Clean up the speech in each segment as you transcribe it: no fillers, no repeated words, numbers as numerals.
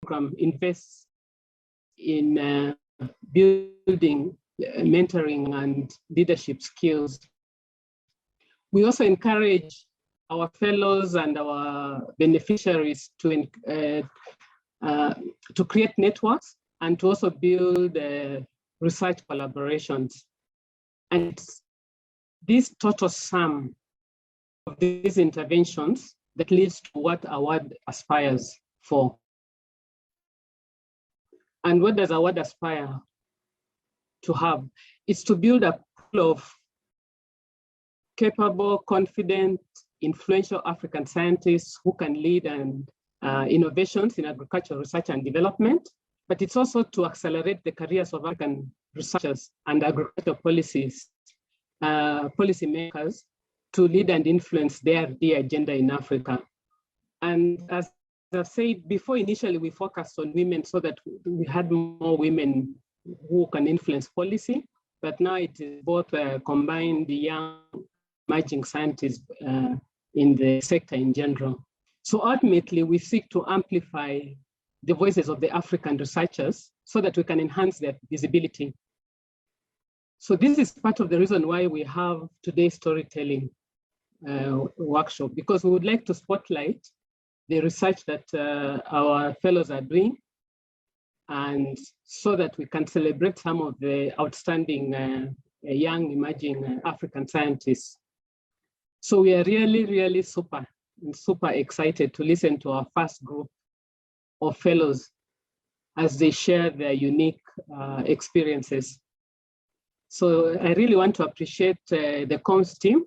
program invests in building mentoring and leadership skills. We also encourage our fellows and our beneficiaries to create networks and to also build research collaborations. And this total sum of these interventions that leads to what award aspires for. And what does award aspire to have? It's to build a pool of capable, confident, influential African scientists who can lead and innovations in agricultural research and development, but it's also to accelerate the careers of African researchers and agricultural policymakers to lead and influence their agenda in Africa. And as I've said before, initially we focused on women so that we had more women who can influence policy, but now it is both combined young emerging scientists in the sector in general. So ultimately, we seek to amplify the voices of the African researchers so that we can enhance their visibility. So this is part of the reason why we have today's storytelling workshop, because we would like to spotlight the research that our fellows are doing, and so that we can celebrate some of the outstanding young emerging African scientists. So we are really super excited to listen to our first group of fellows as they share their unique experiences. So I really want to appreciate the comms team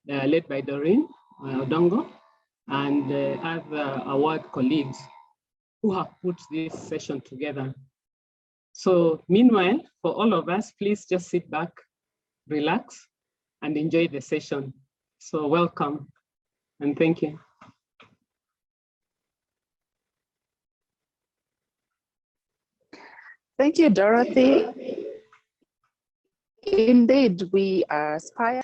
led by Doreen Odongo and other award colleagues who have put this session together. So meanwhile, for all of us, please just sit back, relax, and enjoy the session. So welcome, and thank you. Thank you, Dorothy. Indeed, we aspire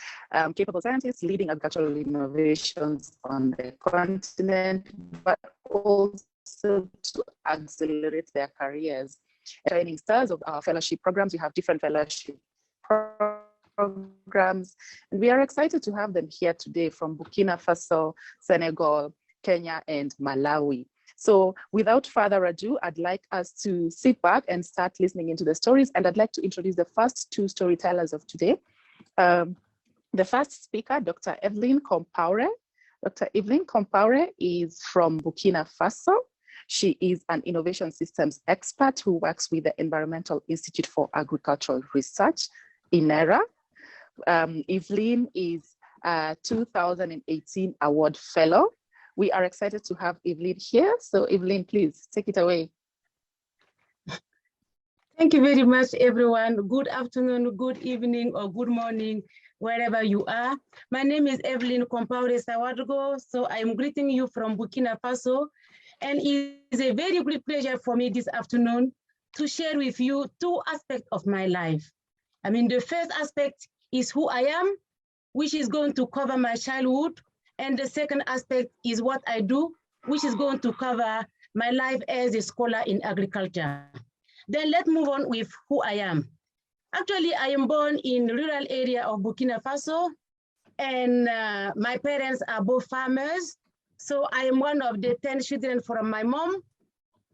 capable scientists leading agricultural innovations on the continent, but also to accelerate their careers. Shining stars of our fellowship programs, we have different fellowship programs, and we are excited to have them here today from Burkina Faso, Senegal, Kenya, and Malawi. So without further ado, I'd like us to sit back and start listening into the stories, and I'd like to introduce the first two storytellers of today. The first speaker, Dr. Evelyn Compaore. Dr. Evelyn Compaore is from Burkina Faso. She is an innovation systems expert who works with the Environmental Institute for Agricultural Research, INERA. Evelyn is a 2018 award fellow. We are excited to have Evelyn here. So Evelyn, please take it away. Thank you very much, everyone. Good afternoon, good evening, or good morning, wherever you are. My name is Evelyn Compaore Sawadgo. So I'm greeting you from Burkina Faso. And it is a very great pleasure for me this afternoon to share with you two aspects of my life. I mean, the first aspect is who I am, which is going to cover my childhood. And the second aspect is what I do, which is going to cover my life as a scholar in agriculture. Then let's move on with who I am. Actually, I am born in rural area of Burkina Faso, and my parents are both farmers. So I am one of the 10 children from my mom,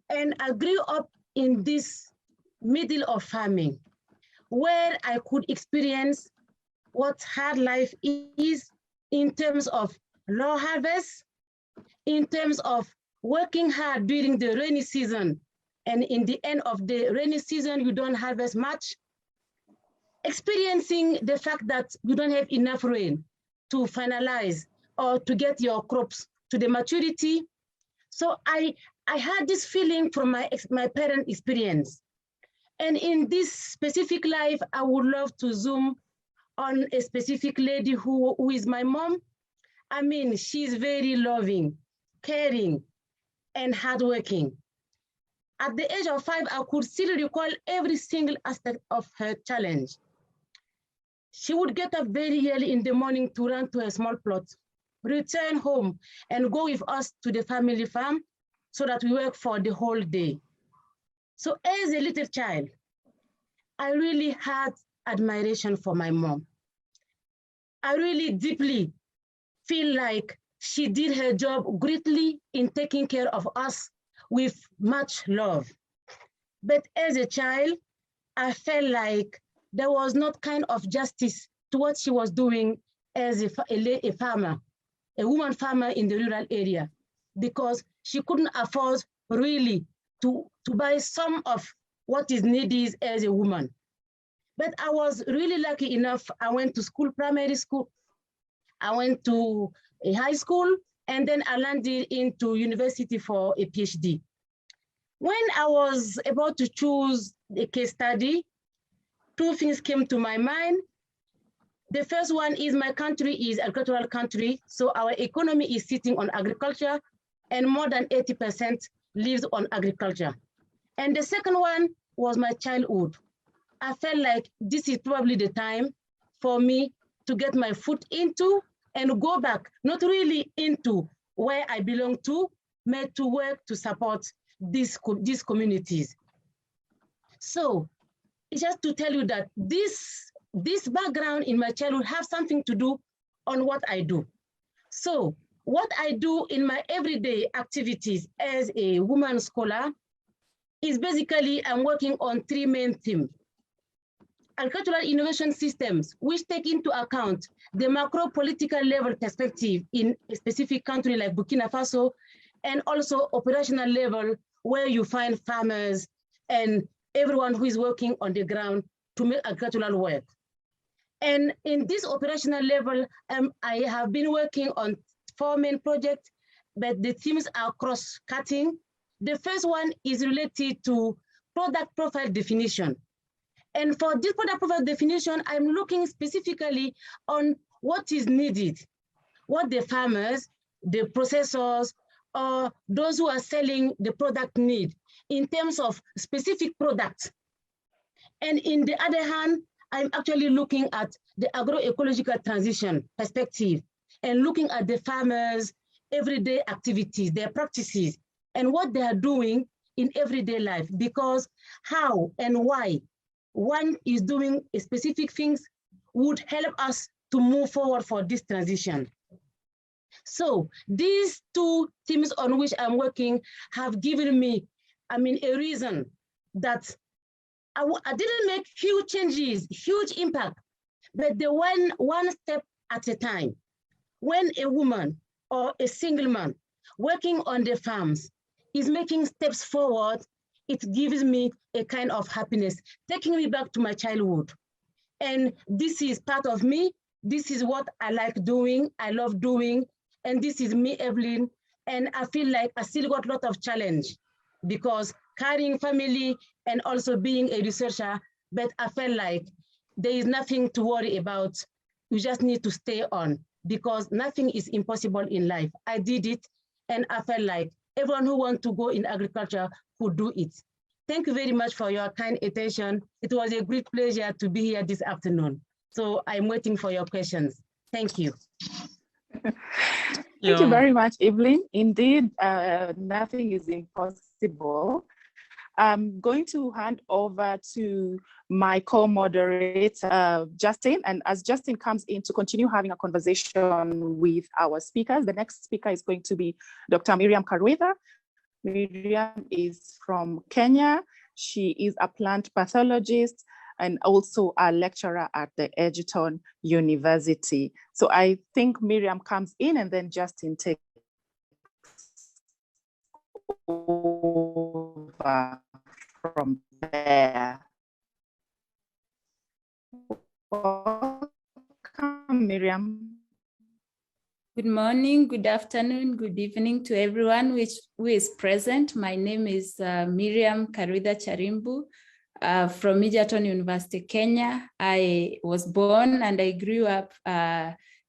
and I grew up in this middle of farming, where I could experience what hard life is in terms of low harvest, in terms of working hard during the rainy season, and in the end of the rainy season, you don't harvest much, experiencing the fact that you don't have enough rain to finalize or to get your crops to the maturity. So I had this feeling from my parent experience. And in this specific life, I would love to zoom on a specific lady who is my mom. I mean, she's very loving, caring, and hardworking. At the age of 5, I could still recall every single aspect of her challenge. She would get up very early in the morning to run to a small plot, return home, and go with us to the family farm so that we work for the whole day. So as a little child, I really had admiration for my mom. I really deeply feel like she did her job greatly in taking care of us with much love. But as a child, I felt like there was not kind of justice to what she was doing as a farmer, a woman farmer in the rural area, because she couldn't afford really to buy some of what is needed as a woman. But I was really lucky enough. I went to school, primary school. I went to a high school, and then I landed into university for a PhD. When I was about to choose a case study, two things came to my mind. The first one is my country is agricultural country, so our economy is sitting on agriculture, and more than 80% lives on agriculture. And the second one was my childhood. I felt like this is probably the time for me to get my foot into and go back, not really into where I belong to, but to work to support these communities. So it's just to tell you that this background in my childhood have something to do on what I do. So what I do in my everyday activities as a woman scholar is basically I'm working on three main themes. Agricultural innovation systems, which take into account the macro political level perspective in a specific country like Burkina Faso, and also operational level where you find farmers and everyone who is working on the ground to make agricultural work. And in this operational level, I have been working on 4 main projects, but the themes are cross-cutting. The first one is related to product profile definition. And for this product profile definition, I'm looking specifically on what is needed, what the farmers, the processors, or those who are selling the product need in terms of specific products. And in the other hand, I'm actually looking at the agroecological transition perspective and looking at the farmers' everyday activities, their practices, and what they are doing in everyday life, because how and why one is doing specific things would help us to move forward for this transition. So these two themes on which I'm working have given me, a reason that I didn't make huge changes, huge impact, but the one step at a time. When a woman or a single man working on the farms is making steps forward, it gives me a kind of happiness, taking me back to my childhood. And this is part of me. This is what I like doing, I love doing, and this is me, Evelyn. And I feel like I still got a lot of challenge because carrying family and also being a researcher, but I felt like there is nothing to worry about. We just need to stay on because nothing is impossible in life. I did it, and I felt like everyone who wants to go in agriculture could do it. Thank you very much for your kind attention. It was a great pleasure to be here this afternoon. So I'm waiting for your questions. Thank you. Thank you very much, Evelyn. Indeed, nothing is impossible. I'm going to hand over to my co-moderator, Justin. And as Justin comes in to continue having a conversation with our speakers, the next speaker is going to be Dr. Miriam Karwitha. Miriam is from Kenya. She is a plant pathologist and also a lecturer at the Edgerton University. So I think Miriam comes in and then Justin takes over from there. Welcome, Miriam. Good morning, good afternoon, good evening to everyone who is present. My name is Miriam Karwitha Charimbu from Edgerton University, Kenya. I was born and I grew up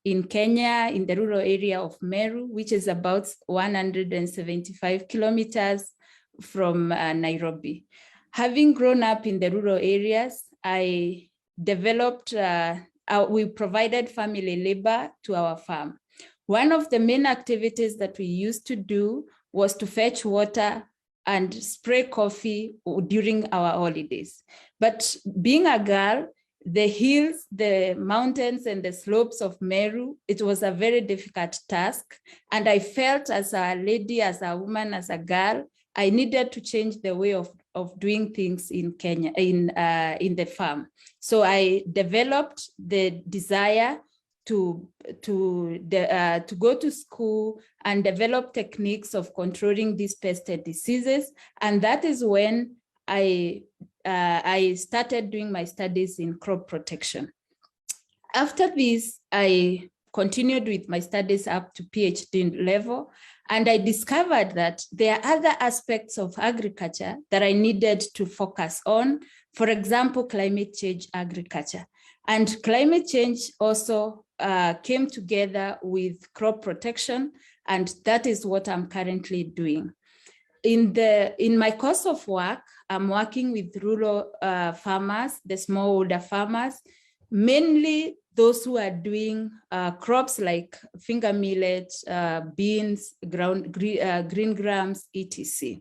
in Kenya in the rural area of Meru, which is about 175 kilometers from Nairobi. Having grown up in the rural areas, I developed, we provided family labor to our farm. One of the main activities that we used to do was to fetch water and spray coffee during our holidays. But being a girl, the hills, the mountains and the slopes of Meru, it was a very difficult task. And I felt as a lady, as a woman, as a girl, I needed to change the way of doing things in Kenya, in the farm. So I developed the desire to go to school and develop techniques of controlling these pests and diseases. And that is when I started doing my studies in crop protection. After this, I continued with my studies up to PhD level, and I discovered that there are other aspects of agriculture that I needed to focus on. For example, climate change agriculture. And climate change also came together with crop protection, and that is what I'm currently doing. In my course of work, I'm working with rural farmers, the smallholder farmers, mainly those who are doing crops like finger millet, beans, green grams, etc.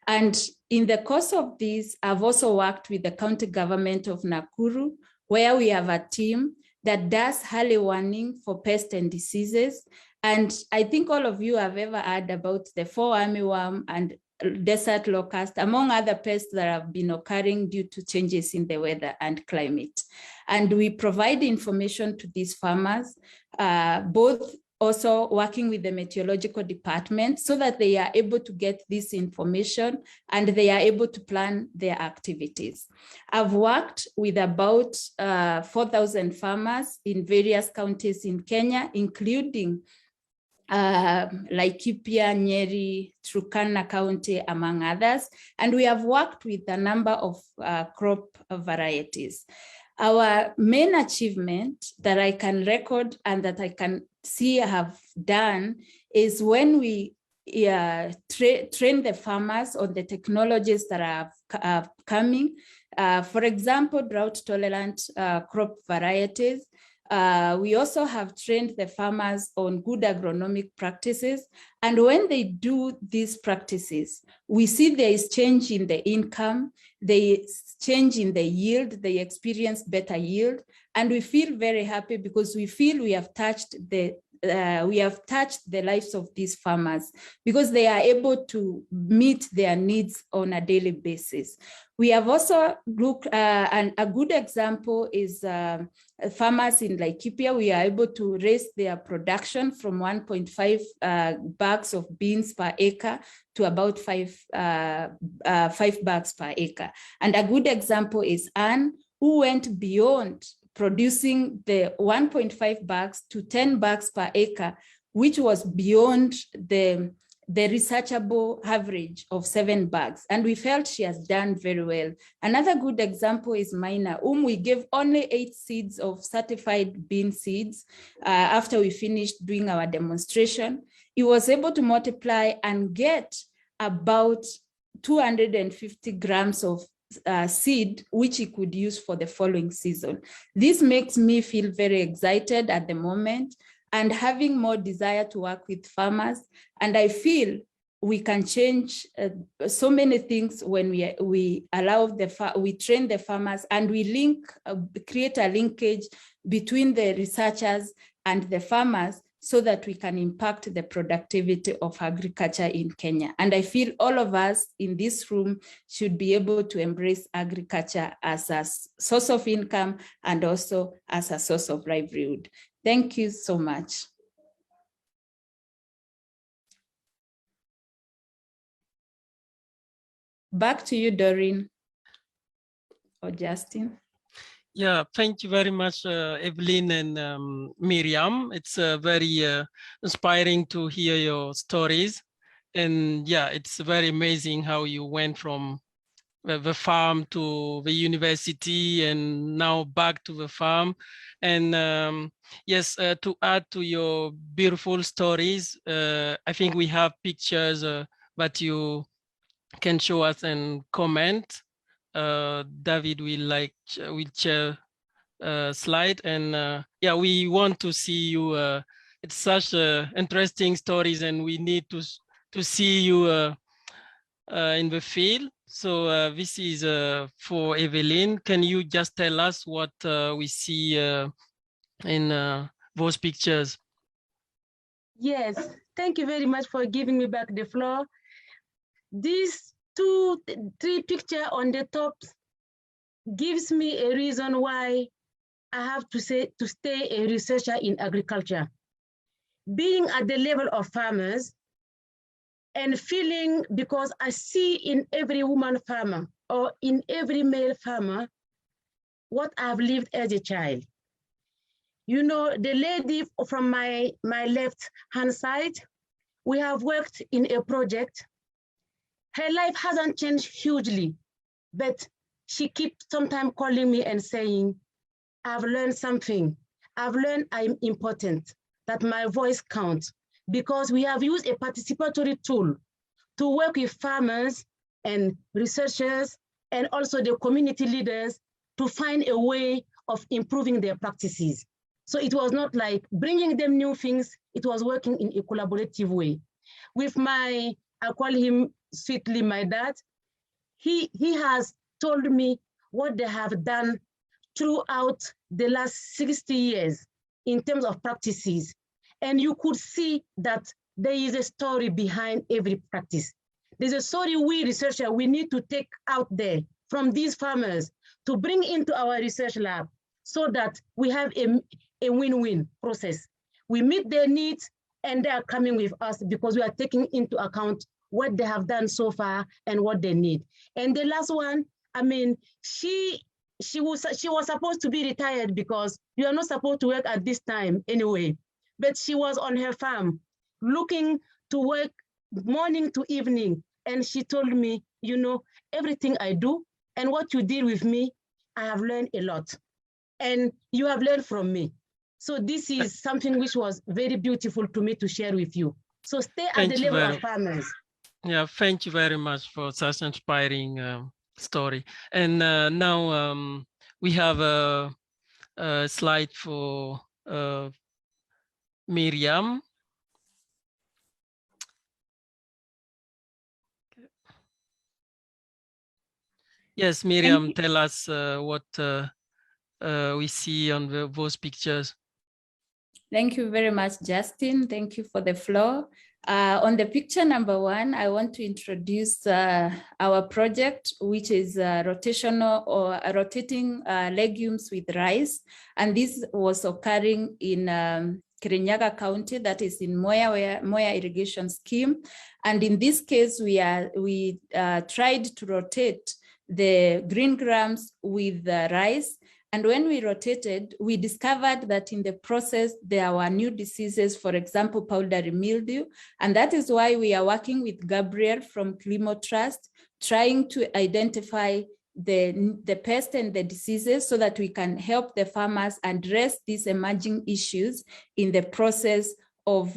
And in the course of this, I've also worked with the county government of Nakuru, where we have a team that does early warning for pests and diseases. And I think all of you have ever heard about the fall armyworm and desert locust, among other pests that have been occurring due to changes in the weather and climate. And we provide information to these farmers, both also working with the meteorological department so that they are able to get this information and they are able to plan their activities. I've worked with about 4,000 farmers in various counties in Kenya, including Laikipia, Nyeri, Turkana County, among others. And we have worked with a number of crop varieties. Our main achievement that I can record and that I can see I have done is when we train the farmers on the technologies that are coming. For example, drought-tolerant crop varieties. We also have trained the farmers on good agronomic practices. And when they do these practices, we see there is change in the income, they change in the yield, they experience better yield. And we feel very happy because we feel we have touched the lives of these farmers because they are able to meet their needs on a daily basis. We have also looked, and a good example is farmers in Laikipia. We are able to raise their production from 1.5 bags of beans per acre to about 5 bags per acre. And a good example is Anne, who went beyond producing the 1.5 bags to 10 bags per acre, which was beyond the researchable average of 7 bags. And we felt she has done very well. Another good example is Mina, whom we gave only 8 seeds of certified bean seeds after we finished doing our demonstration. He was able to multiply and get about 250 grams of seed, which he could use for the following season. This makes me feel very excited at the moment and having more desire to work with farmers. And I feel we can change so many things when we train the farmers and we create a linkage between the researchers and the farmers so that we can impact the productivity of agriculture in Kenya. And I feel all of us in this room should be able to embrace agriculture as a source of income and also as a source of livelihood. Thank you so much. Back to you, Doreen or Justin. Yeah, thank you very much, Evelyn and Miriam. It's very inspiring to hear your stories. And yeah, it's very amazing how you went from the farm to the university and now back to the farm. And yes, to add to your beautiful stories, I think we have pictures that you can show us and comment. David will share slide, and yeah, we want to see you. It's such interesting stories, and we need to to see you in the field. So this is for Evelyn. Can you just tell us what we see in those pictures? Yes, thank you very much for giving me back the floor. These three pictures on the top gives me a reason why I have to stay a researcher in agriculture. Being at the level of farmers and feeling, because I see in every woman farmer or in every male farmer what I've lived as a child. You know, the lady from my left hand side, we have worked in a project. Her life hasn't changed hugely, but she keeps sometimes calling me and saying, I've learned something. I've learned I'm important, that my voice counts, because we have used a participatory tool to work with farmers and researchers and also the community leaders to find a way of improving their practices. So it was not like bringing them new things, it was working in a collaborative way. With I call him sweetly my dad, he has told me what they have done throughout the last 60 years in terms of practices. And you could see that there is a story behind every practice. There's a story we researchers, we need to take out there from these farmers to bring into our research lab so that we have a win-win process. We meet their needs and they are coming with us because we are taking into account what they have done so far and what they need. And the last one, I mean, she was supposed to be retired because you are not supposed to work at this time anyway. But she was on her farm looking to work morning to evening. And she told me, you know, everything I do and what you did with me, I have learned a lot. And you have learned from me. So this is something which was very beautiful to me to share with you. So stay at the level of farmers. Yeah, thank you very much for such inspiring story. And now we have a slide for Miriam. Yes, Miriam, tell us what we see on those pictures. Thank you very much, Justin. Thank you for the floor. On the picture number 1, I want to introduce our project, which is rotational or rotating legumes with rice. And this was occurring in Kirinyaga County, that is in Moya irrigation scheme. And in this case, we tried to rotate the green grams with rice. And when we rotated, we discovered that in the process, there were new diseases, for example, powdery mildew. And that is why we are working with Gabriel from Climo Trust, trying to identify the pest and the diseases so that we can help the farmers address these emerging issues in the process of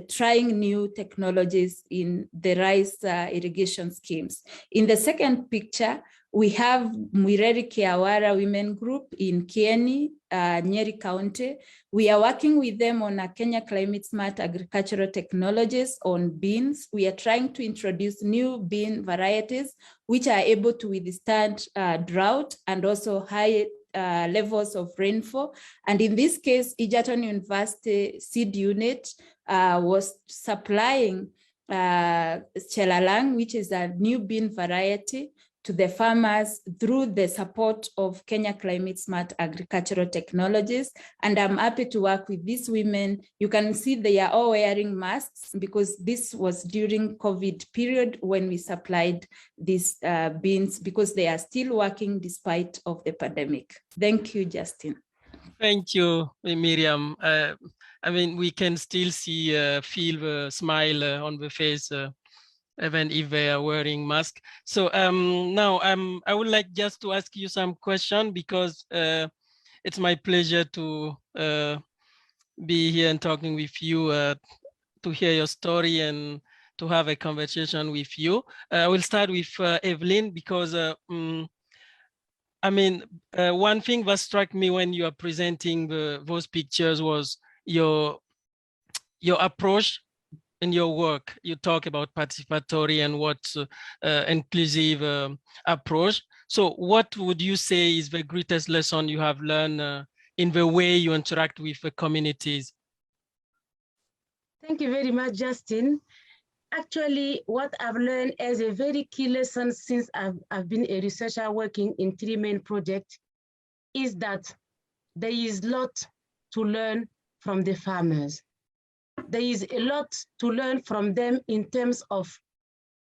trying new technologies in the rice irrigation schemes. In the second picture, we have Mwireri Kiawara Women Group in Kieni, Nyeri County. We are working with them on a Kenya Climate Smart Agricultural Technologies on beans. We are trying to introduce new bean varieties which are able to withstand drought and also high levels of rainfall. And in this case, Egerton University Seed Unit was supplying Chelalang, which is a new bean variety, to the farmers through the support of Kenya Climate Smart Agricultural Technologies. And I'm happy to work with these women. You can see they are all wearing masks because this was during COVID period when we supplied these beans, because they are still working despite of the pandemic. Thank you, Justin. Thank you, Miriam. I mean, we can still see, feel the smile on the face even if they are wearing masks. So now I would like just to ask you some question because it's my pleasure to be here and talking with you, to hear your story and to have a conversation with you. I will start with Evelyn because I mean, one thing that struck me when you are presenting those pictures was your approach in your work, you talk about participatory and what inclusive approach. So what would you say is the greatest lesson you have learned in the way you interact with the communities? Thank you very much, Justin. Actually, what I've learned as a very key lesson since I've been a researcher working in 3 main projects is that there is a lot to learn from the farmers. There is a lot to learn from them in terms of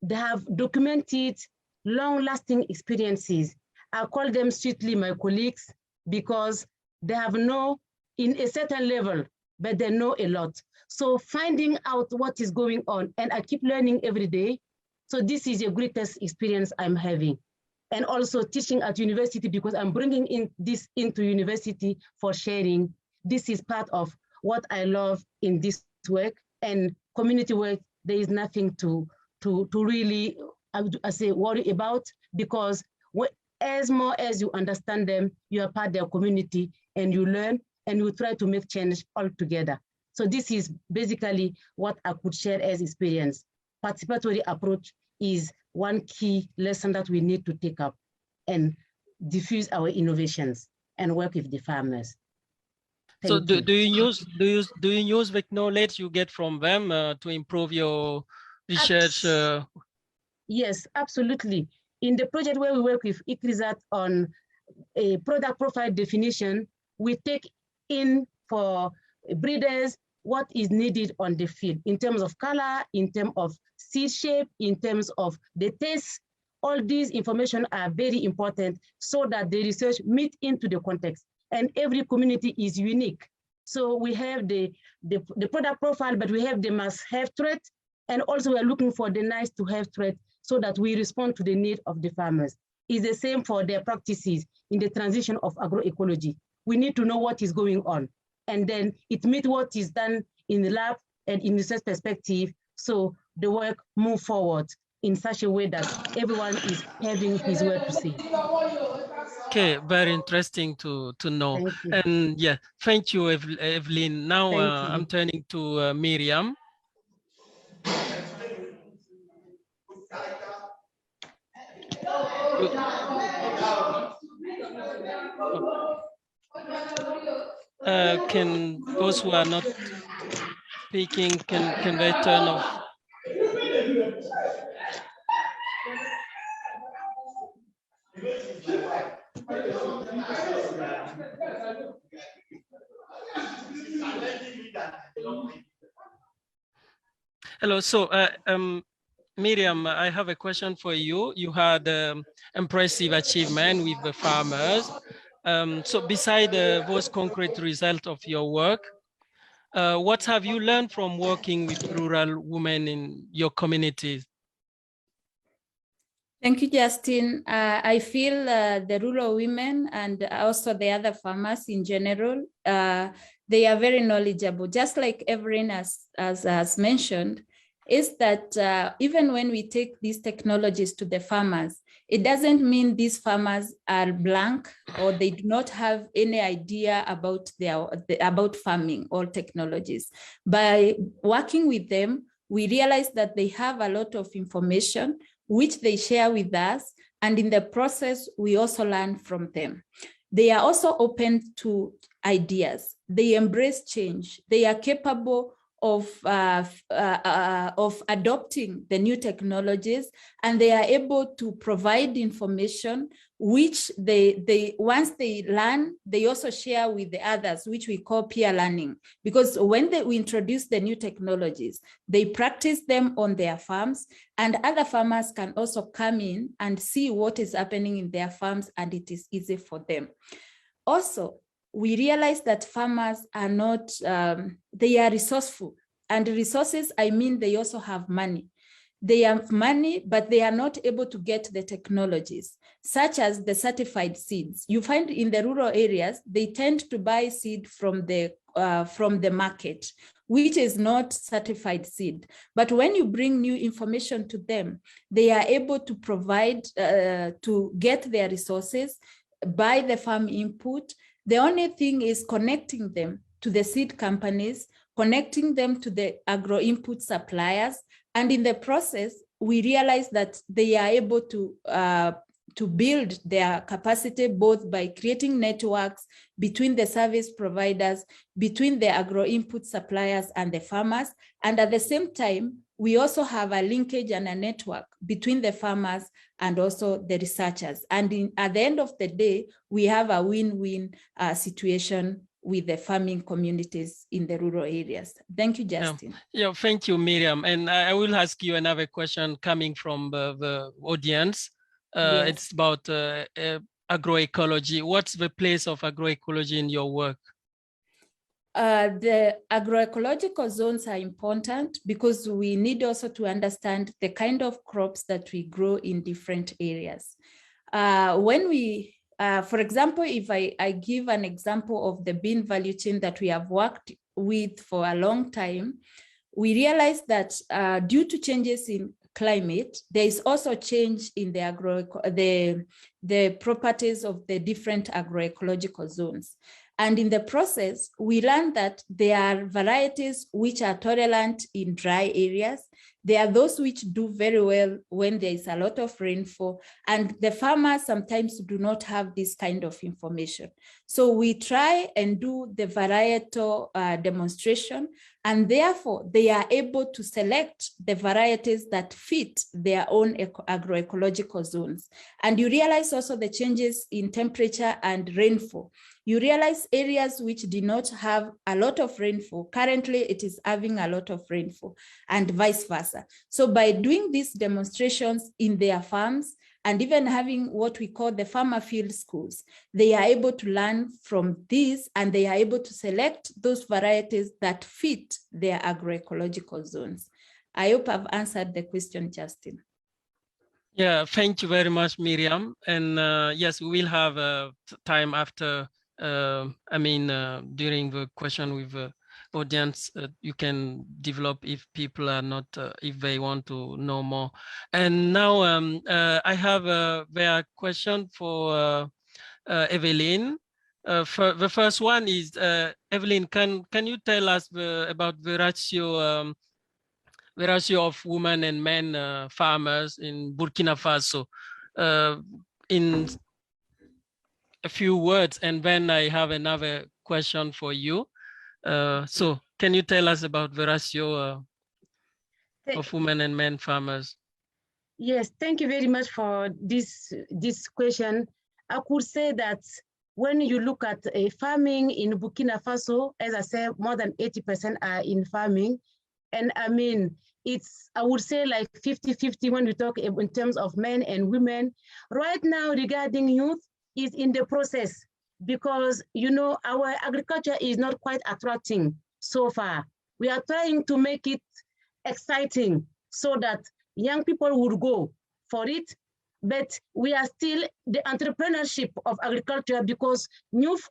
they have documented long-lasting experiences. I call them sweetly my colleagues because they have known in a certain level, but they know a lot. So finding out what is going on, and I keep learning every day. So this is the greatest experience I'm having. And also teaching at university because I'm bringing in this into university for sharing. This is part of what I love in this work, and community work. There is nothing to really I say worry about, because as more as you understand them, you are part of their community and you learn and you try to make change all together. So this is basically what I could share as experience. Participatory approach is one key lesson that we need to take up and diffuse our innovations and work with the farmers. So do you use the knowledge you get from them to improve your research? Yes, absolutely. In the project where we work with ICRISAT on a product profile definition, we take in for breeders what is needed on the field in terms of color, in terms of seed shape, in terms of the taste. All these information are very important so that the research meet into the context, and every community is unique. So we have the product profile, but we have the must-have trait, and also we're looking for the nice-to-have trait so that we respond to the need of the farmers. It's the same for their practices in the transition of agroecology. We need to know what is going on, and then it meets what is done in the lab and in research perspective, so the work move forward in such a way that everyone is having his word to say. Okay, very interesting to know. And yeah, thank you, Evelyn. Now I'm turning to Miriam. Can those who are not speaking, can they turn off? Hello, so Miriam, I have a question for you. You had impressive achievement with the farmers. So beside those concrete results of your work, what have you learned from working with rural women in your communities? Thank you, Justin. I feel the rural women and also the other farmers in general, they are very knowledgeable. Just like Evelyn has mentioned, is that even when we take these technologies to the farmers, it doesn't mean these farmers are blank or they do not have any idea about farming or technologies. By working with them, we realize that they have a lot of information which they share with us, and in the process, we also learn from them. They are also open to ideas. They embrace change. They are capable of adopting the new technologies, and they are able to provide information which they once they learn, they also share with the others, which we call peer learning. Because when we introduce the new technologies, they practice them on their farms, and other farmers can also come in and see what is happening in their farms, and it is easy for them. Also, we realize that farmers are not, they are resourceful. And resources, I mean, they also have money. They have money, but they are not able to get the technologies, such as the certified seeds. You find in the rural areas, they tend to buy seed from the market, which is not certified seed. But when you bring new information to them, they are able to provide, to get their resources, buy the farm input. The only thing is connecting them to the seed companies, connecting them to the agro input suppliers. And in the process, we realize that they are able to build their capacity both by creating networks between the service providers, between the agro input suppliers and the farmers. And at the same time, we also have a linkage and a network between the farmers and also the researchers. And at the end of the day, we have a win-win situation with the farming communities in the rural areas. Thank you, Justin. Yeah, thank you, Miriam. And I will ask you another question coming from the audience. Yes. It's about agroecology. What's the place of agroecology in your work? The agroecological zones are important because we need also to understand the kind of crops that we grow in different areas. When we, for example, if I give an example of the bean value chain that we have worked with for a long time, we realize that due to changes in climate, there is also change in the properties of the different agroecological zones. And in the process, we learned that there are varieties which are tolerant in dry areas. There are those which do very well when there is a lot of rainfall, and the farmers sometimes do not have this kind of information. So we try and do the varietal demonstration, and therefore they are able to select the varieties that fit their own agroecological zones. And you realize also the changes in temperature and rainfall. You realize areas which did not have a lot of rainfall, currently it is having a lot of rainfall, and vice versa. So by doing these demonstrations in their farms, and even having what we call the farmer field schools, they are able to learn from these, and they are able to select those varieties that fit their agroecological zones. I hope I've answered the question, Justin. Yeah, thank you very much, Miriam. And yes, we will have time after, during the question with the audience, you can develop if people are not, if they want to know more. And now I have a question for Evelyn. The first one is, Evelyn, can you tell us about the ratio of women and men farmers in Burkina Faso in a few words, and then I have another question for you. So can you tell us about the ratio of women and men farmers? Yes, thank you very much for this question. I could say that when you look at farming in Burkina Faso, as I said, more than 80% are in farming. And I mean, I would say like 50-50 when we talk in terms of men and women. Right now, regarding youth, is in the process, because, you know, our agriculture is not quite attracting so far. We are trying to make it exciting so that young people would go for it, but we are still the entrepreneurship of agriculture, because youth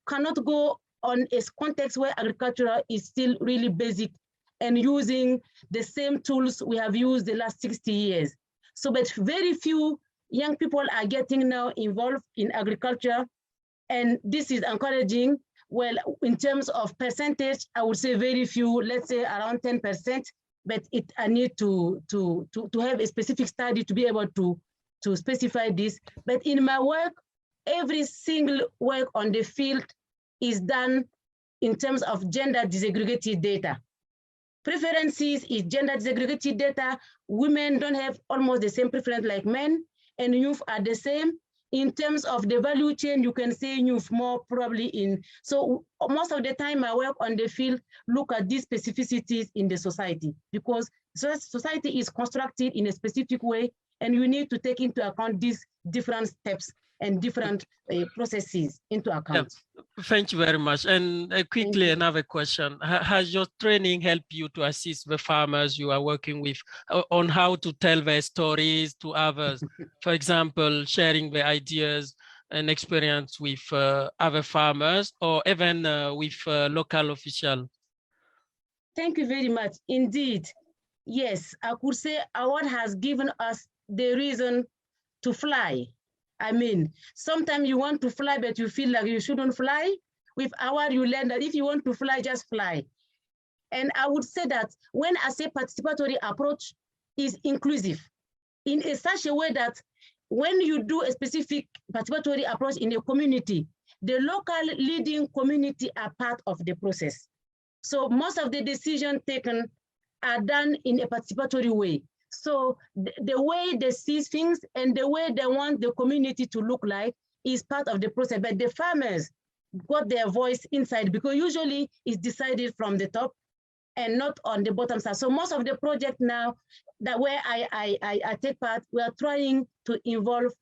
cannot go on a context where agriculture is still really basic and using the same tools we have used the last 60 years. So, but very few young people are getting now involved in agriculture, and this is encouraging. Well, in terms of percentage, I would say very few, let's say around 10%, but I need to have a specific study to be able to specify this. But in my work, every single work on the field is done in terms of gender disaggregated data. Preferences is gender disaggregated data. Women don't have almost the same preference like men, and youth are the same. In terms of the value chain, you can say youth more probably in. So most of the time I work on the field, look at these specificities in the society, because society is constructed in a specific way, and you need to take into account these different steps and different processes into account. Yeah. Thank you very much. And quickly, another question. Has your training helped you to assist the farmers you are working with on how to tell their stories to others? For example, sharing the ideas and experience with other farmers, or even with local officials? Thank you very much. Indeed, yes, I could say award has given us the reason to fly. I mean, sometimes you want to fly, but you feel like you shouldn't fly. With award, you learn that if you want to fly, just fly. And I would say that when I say participatory approach is inclusive in such a way that when you do a specific participatory approach in a community, the local leading community are part of the process. So most of the decisions taken are done in a participatory way. So the way they see things and the way they want the community to look like is part of the process. But the farmers got their voice inside, because usually it's decided from the top and not on the bottom side. So most of the project now that where I take part, we are trying to involve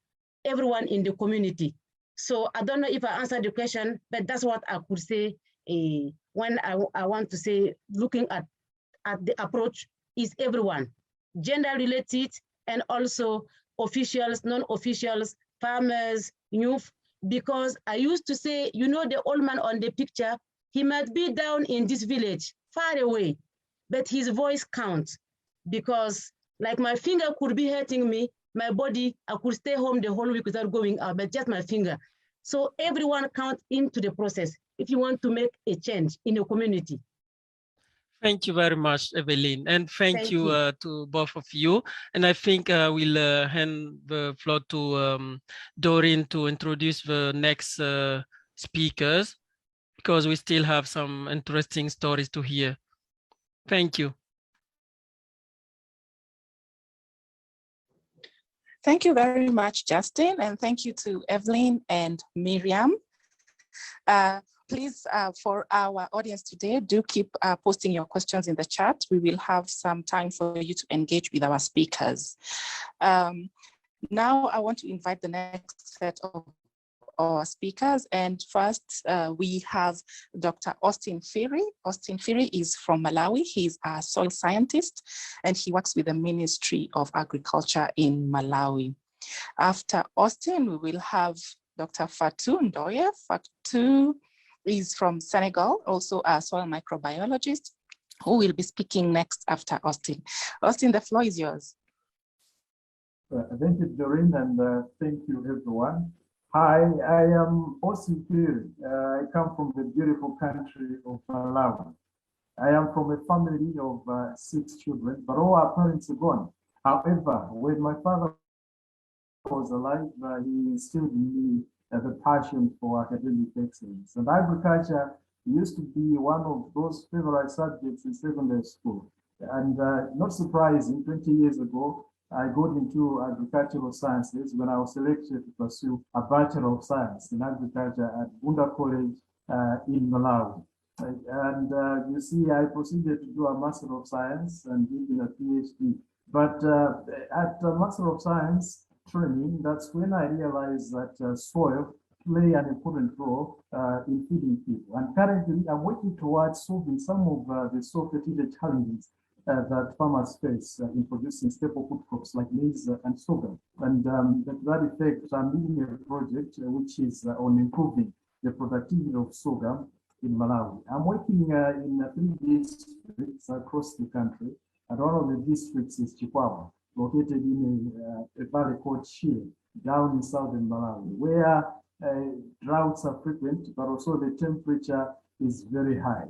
everyone in the community. So I don't know if I answered the question, but that's what I could say when I want to say, looking at the approach is everyone, gender related, and also officials, non-officials, farmers, youth, because I used to say, you know, the old man on the picture, he might be down in this village, far away, but his voice counts, because like my finger could be hurting me, my body, I could stay home the whole week without going out, but just my finger. So everyone counts into the process if you want to make a change in a community. Thank you very much, Evelyn, and thank you to both of you. And I think we'll hand the floor to Doreen to introduce the next speakers, because we still have some interesting stories to hear. Thank you. Thank you very much, Justin, and thank you to Evelyn and Miriam. Please, for our audience today, do keep posting your questions in the chat. We will have some time for you to engage with our speakers. Now I want to invite the next set of our speakers. And first, we have Dr. Austin Ferry. Austin Ferry is from Malawi. He's a soil scientist, and he works with the Ministry of Agriculture in Malawi. After Austin, we will have Dr. Fatou Ndoye. Fatou is from Senegal, also a soil microbiologist, who will be speaking next after Austin. Austin, the floor is yours. Thank you, Doreen, and thank you, everyone. Hi, I am Austin Ferry. I come from the beautiful country of Malawi. I am from a family of 6 children, but all our parents are gone. However, when my father was alive, he instilled in me the passion for academic excellence. And agriculture used to be one of those favorite subjects in secondary school. And not surprising, 20 years ago, I got into agricultural sciences when I was selected to pursue a Bachelor of Science in Agriculture at Bunda College in Malawi. And you see, I proceeded to do a Master of Science and even a PhD. But at the Master of Science training, that's when I realized that soil play an important role in feeding people. And currently, I'm working towards solving some of the soil fertility challenges that farmers face in producing staple food crops like maize and sorghum. And to that effect, I'm leading a project which is on improving the productivity of sorghum in Malawi. I'm working in 3 districts across the country, and one of the districts is Chikwawa, located in a valley called Shire, down in southern Malawi, where droughts are frequent, but also the temperature is very high.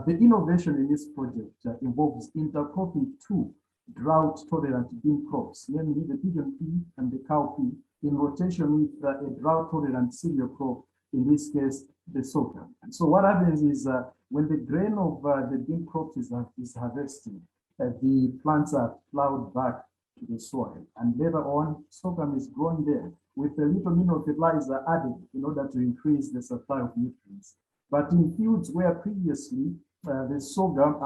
The innovation in this project involves intercropping 2 drought-tolerant bean crops, namely the pigeon pea and the cowpea, in rotation with a drought-tolerant cereal crop, in this case, the sorghum. And so what happens is when the grain of the bean crops is harvested, the plants are plowed back to the soil, and later on, sorghum is grown there with a little mineral fertilizer added in order to increase the supply of nutrients. But in fields where previously the sorghum,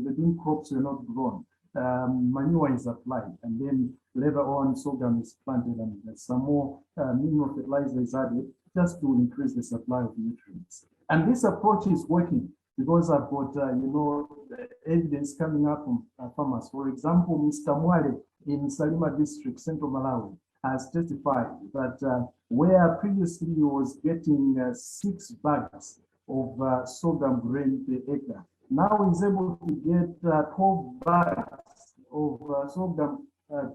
the bean crops were not grown, manure is applied, and then later on sorghum is planted, and some more mineral fertilizer is added just to increase the supply of nutrients. And this approach is working, because I've got evidence coming up from farmers. For example, Mr. Mwale in Salima district, Central Malawi, has testified that where previously he was getting 6 bags of sorghum grain per acre, now he's able to get 12 bags of sorghum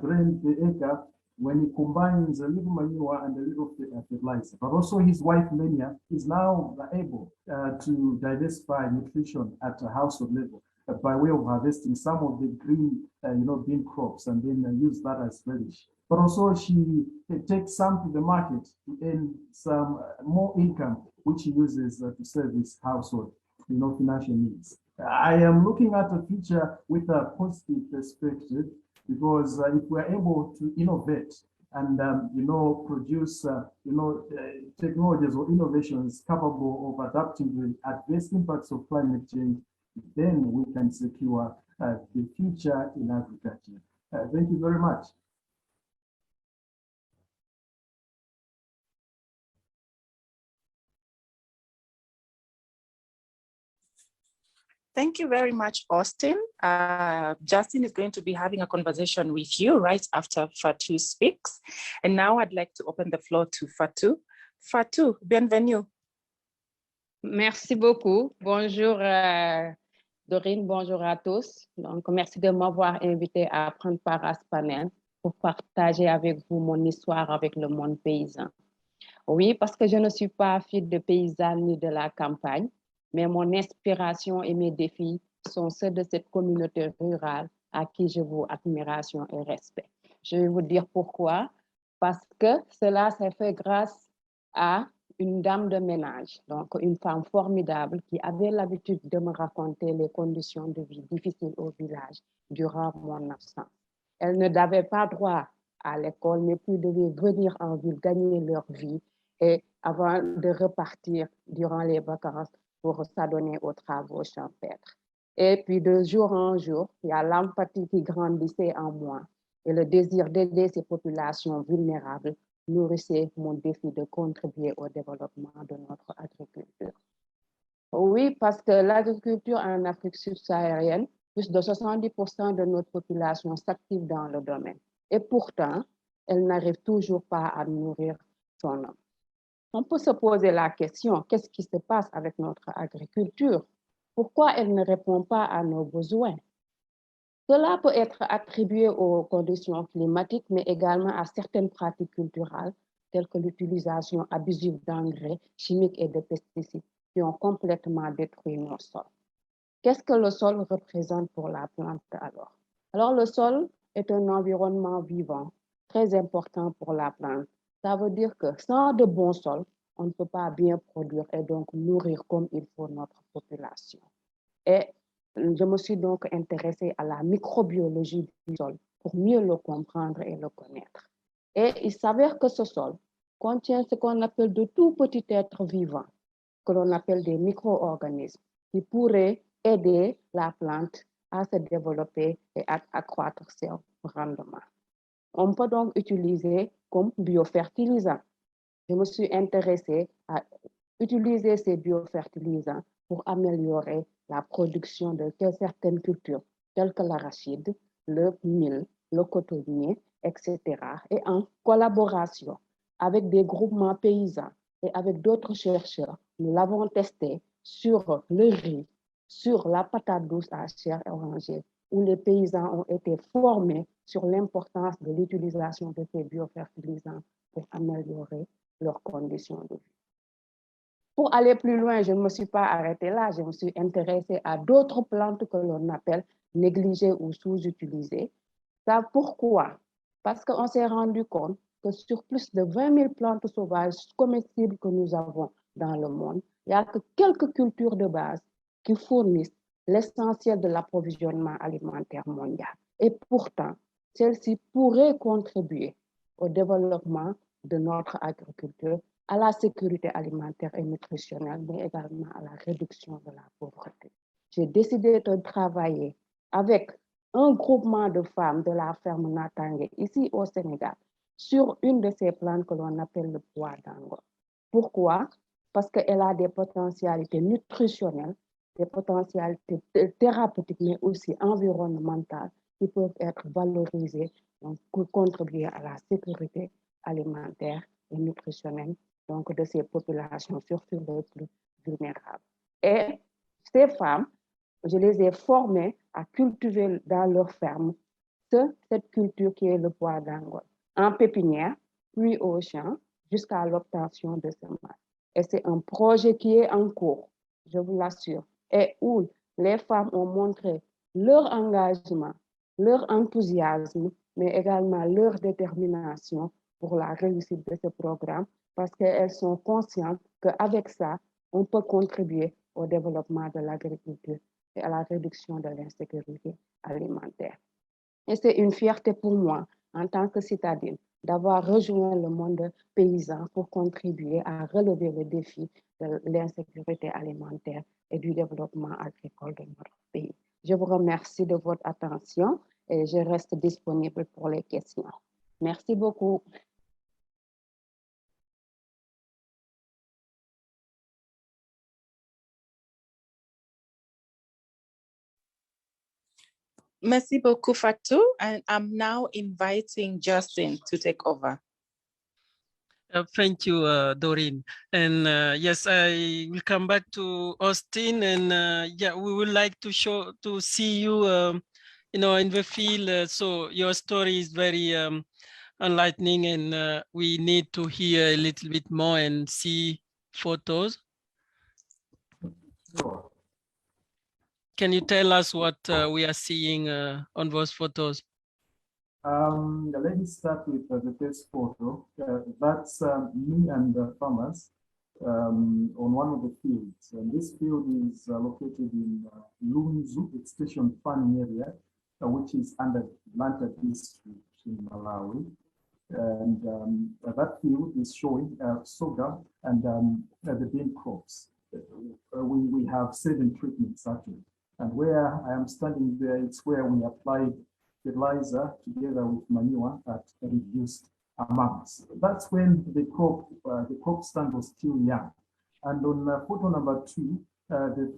grain per acre when he combines a little manure and a little fertilizer. But also his wife, Lenia, is now able to diversify nutrition at a household level by way of harvesting some of the green, bean crops and then use that as relish. But also she takes some to the market to earn some more income, which she uses to serve his household, financial needs. I am looking at a future with a positive perspective, because if we're able to innovate and produce technologies or innovations capable of adapting to the adverse impacts of climate change, then we can secure the future in agriculture. Thank you very much. Thank you very much, Austin. Justin is going to be having a conversation with you right after Fatou speaks. And now I'd like to open the floor to Fatou. Fatou, bienvenue. Merci beaucoup. Bonjour Dorine, bonjour à tous. Donc, merci de m'avoir invité à prendre part à ce panel pour partager avec vous mon histoire avec le monde paysan. Oui, parce que je ne suis pas fille de paysanne ni de la campagne, mais mon inspiration et mes défis sont ceux de cette communauté rurale à qui je voue admiration et respect. Je vais vous dire pourquoi. Parce que cela s'est fait grâce à une dame de ménage, donc une femme formidable qui avait l'habitude de me raconter les conditions de vie difficiles au village durant mon absence. Elles n'avaient pas droit à l'école, mais puis devaient venir en ville gagner leur vie et avant de repartir durant les vacances pour s'adonner aux travaux champêtres. Et puis de jour en jour, il y a l'empathie qui grandissait en moi et le désir d'aider ces populations vulnérables nourrissait mon défi de contribuer au développement de notre agriculture. Oui, parce que l'agriculture en Afrique subsaharienne, plus de 70% de notre population s'active dans le domaine. Et pourtant, elle n'arrive toujours pas à nourrir son homme. On peut se poser la question, qu'est-ce qui se passe avec notre agriculture? Pourquoi elle ne répond pas à nos besoins? Cela peut être attribué aux conditions climatiques, mais également à certaines pratiques culturelles, telles que l'utilisation abusive d'engrais chimiques et de pesticides, qui ont complètement détruit nos sols. Qu'est-ce que le sol représente pour la plante alors? Alors, le sol est un environnement vivant, très important pour la plante. Ça veut dire que sans de bons sols, on ne peut pas bien produire et donc nourrir comme il faut notre population. Et je me suis donc intéressée à la microbiologie du sol pour mieux le comprendre et le connaître. Et il s'avère que ce sol contient ce qu'on appelle de tout petits êtres vivants, que l'on appelle des micro-organismes, qui pourraient aider la plante à se développer et à accroître ses rendements. On peut donc utiliser comme biofertilisant. Je me suis intéressée à utiliser ces biofertilisants pour améliorer la production de certaines cultures, telles que l'arachide, le mil, le cotonnier, etc. Et en collaboration avec des groupements paysans et avec d'autres chercheurs, nous l'avons testé sur le riz, sur la patate douce à chair orangée, où les paysans ont été formés sur l'importance de l'utilisation de ces biofertilisants pour améliorer leurs conditions de vie. Pour aller plus loin, je ne me suis pas arrêtée là, je me suis intéressée à d'autres plantes que l'on appelle négligées ou sous-utilisées. Ça, pourquoi? Parce qu'on s'est rendu compte que sur plus de 20 000 plantes sauvages comestibles que nous avons dans le monde, il n'y a que quelques cultures de base qui fournissent l'essentiel de l'approvisionnement alimentaire mondial. Et pourtant, celles-ci pourraient contribuer au développement de notre agriculture, à la sécurité alimentaire et nutritionnelle, mais également à la réduction de la pauvreté. J'ai décidé de travailler avec un groupement de femmes de la ferme Natangé, ici au Sénégal, sur une de ces plantes que l'on appelle le pois d'Ango. Pourquoi? Parce qu'elle a des potentialités nutritionnelles, des potentialités thérapeutiques, mais aussi environnementales qui peuvent être valorisées pour contribuer à la sécurité alimentaire et nutritionnelle donc de ces populations, surtout les plus vulnérables. Et ces femmes, je les ai formées à cultiver dans leur ferme cette culture qui est le pois d'Ango. en pépinière, puis au champ, jusqu'à l'obtention de semences. Et c'est un projet qui est en cours, je vous l'assure, et où les femmes ont montré leur engagement, leur enthousiasme, mais également leur détermination pour la réussite de ce programme, parce qu'elles sont conscientes qu'avec ça, on peut contribuer au développement de l'agriculture et à la réduction de l'insécurité alimentaire. Et c'est une fierté pour moi, en tant que citadine, d'avoir rejoint le monde paysan pour contribuer à relever le défi de l'insécurité alimentaire et du développement agricole de notre pays. Je vous remercie de votre attention et je reste disponible pour les questions. Merci beaucoup. Merci beaucoup, Fatou. And I'm now inviting Justin to take over. Thank you, Doreen. And yes, I will come back to Austin, and yeah, we would like to see you, you know, in the field. So your story is very enlightening, and we need to hear a little bit more and see photos. Sure. Can you tell us what we are seeing on those photos? Let me start with the first photo. That's me and the farmers on one of the fields. And this field is located in Lunzu Extension Farming Area, which is under Lanta District in Malawi. And that field is showing sorghum and the bean crops. We have 7 treatments actually. And where I am standing there, it's where we applied fertilizer together with manure at reduced amounts. That's when the crop stand was still young. And on photo number 2, the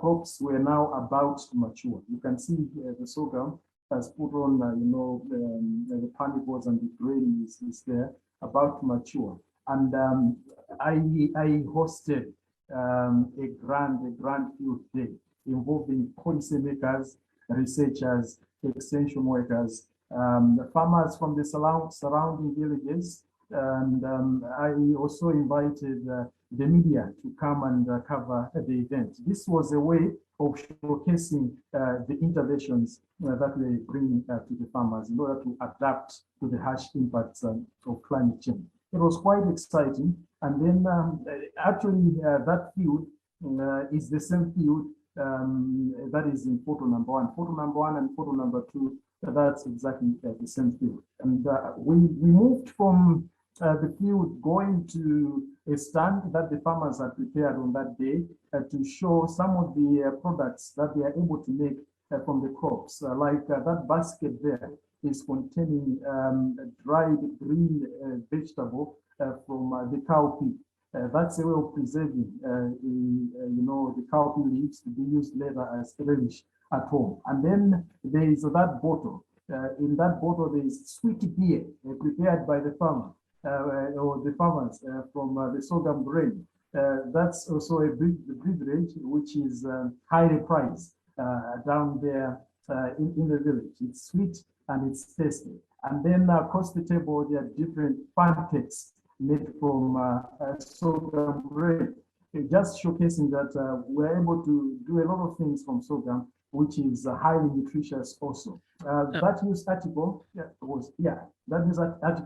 crops were now about to mature. You can see the sorghum has put on, the panicles and the grain is there, about to mature. And I hosted a grand field day involving policymakers, researchers, extension workers, farmers from the surrounding villages, and I also invited the media to come and cover the event. This was a way of showcasing the interventions that we bring to the farmers in order to adapt to the harsh impacts of climate change. It was quite exciting. And then actually that field is the same field that is in photo number 1. Photo number 1 and photo number 2, that's exactly the same field. And we moved from the field going to a stand that the farmers had prepared on that day to show some of the products that they are able to make from the crops. Like that basket there is containing dried green vegetable from the cowpea. That's a way of preserving, the cowpea leaves to be used later as relish at home. And then there is that bottle. In that bottle, there is sweet beer prepared by the farmer or the farmers from the sorghum grain. That's also a beverage which is highly priced down there in the village. It's sweet and it's tasty. And then across the table, there are different pancakes made from sorghum grain, just showcasing that we're able to do a lot of things from sorghum, which is highly nutritious also. That news article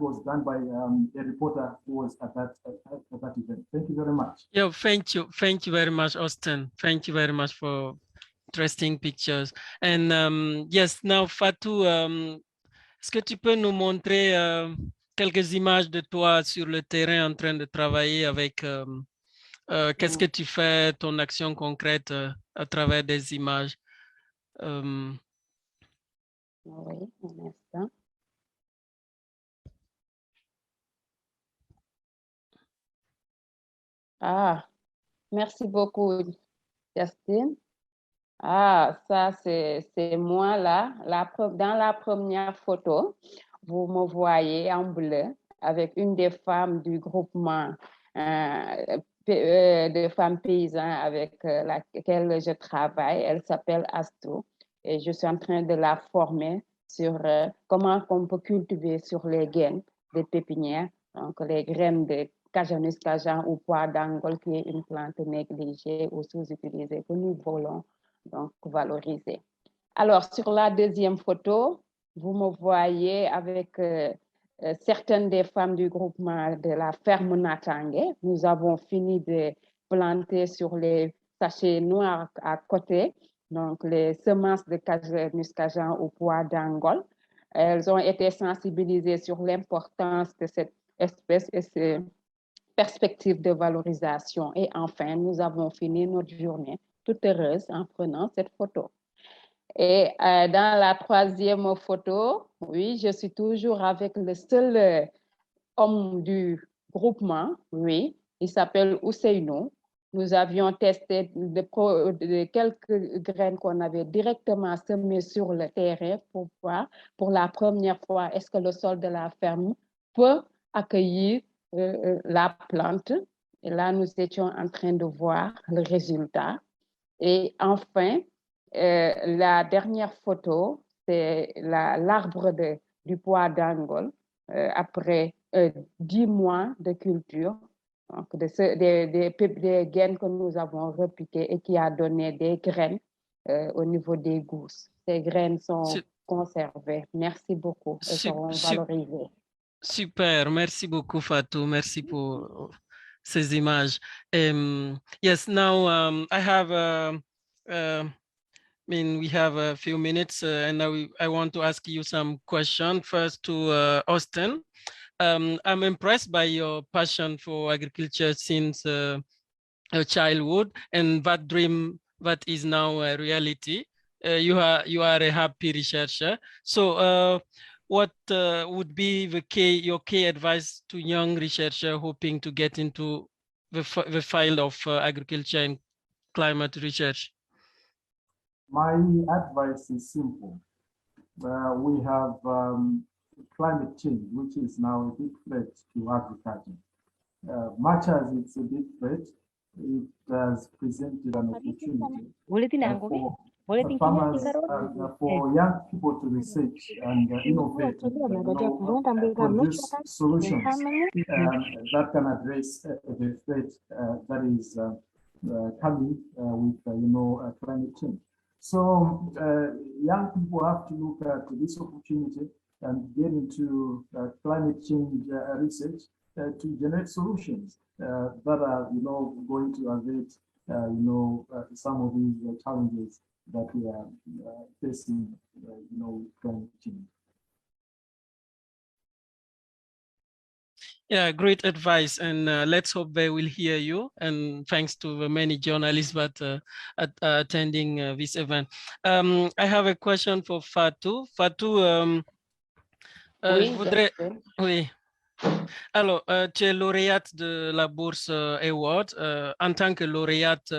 was done by a reporter who was at that event. Thank you very much. Yeah, thank you very much, Austin. Thank you very much for interesting pictures. And yes, now Fatou, est-ce que tu peux nous montrer quelques images de toi sur le terrain en train de travailler avec qu'est-ce que tu fais, ton action concrète à travers des images? Oui, un instant. Ah, merci beaucoup, Justine. Ah, ça, c'est moi là. Dans la première photo, vous me voyez en bleu avec une des femmes du groupement de femmes paysannes avec laquelle je travaille. Elle s'appelle Astou et je suis en train de la former sur comment on peut cultiver sur les gaines des pépinières, donc les graines de Cajanus cajan ou pois d'Angole, qui est une plante négligée ou sous-utilisée que nous voulons donc valoriser. Alors, sur la deuxième photo, vous me voyez avec certaines des femmes du groupement de la ferme Natangé. Nous avons fini de planter sur les sachets noirs à côté, donc les semences de Cajanus cajan ou pois d'Angole. Elles ont été sensibilisées sur l'importance de cette espèce et ses perspectives de valorisation. Et enfin, nous avons fini notre journée toute heureuse en prenant cette photo. Et dans la troisième photo, oui, je suis toujours avec le seul homme du groupement, oui, il s'appelle Ousseynou. Nous avions testé de quelques graines qu'on avait directement semées sur le terrain pour voir pour la première fois est-ce que le sol de la ferme peut accueillir la plante. Et là, nous étions en train de voir le résultat. Et enfin, la dernière photo, c'est l'arbre du pois d'Angole après 10 mois de culture, donc des graines que nous avons repiquées et qui a donné des graines au niveau des gousses. Ces graines sont conservées. Merci beaucoup et seront valorisées. Super, merci beaucoup Fatou, merci pour ces images. Yes, now I have we have a few minutes and I want to ask you some questions. First to Austin. I'm impressed by your passion for agriculture since your childhood and that dream that is now a reality. You are a happy researcher. So what would be your key advice to young researchers hoping to get into the field of agriculture and climate research? My advice is simple. We have climate change, which is now a big threat to agriculture. Much as it's a big threat, it has presented an opportunity for farmers, for young people to research and innovate, produce solutions that can address the threat that is coming with climate change. So young people have to look at this opportunity and get into climate change research to generate solutions that are, going to avert, some of these challenges that we are facing, with climate change. Yeah, great advice, and let's hope they will hear you. And thanks to the many journalists that attending this event. I have a question for Fatou. Fatou, oui, je voudrais. Oui. Alors, tu es lauréate de la bourse Award. En tant que lauréate,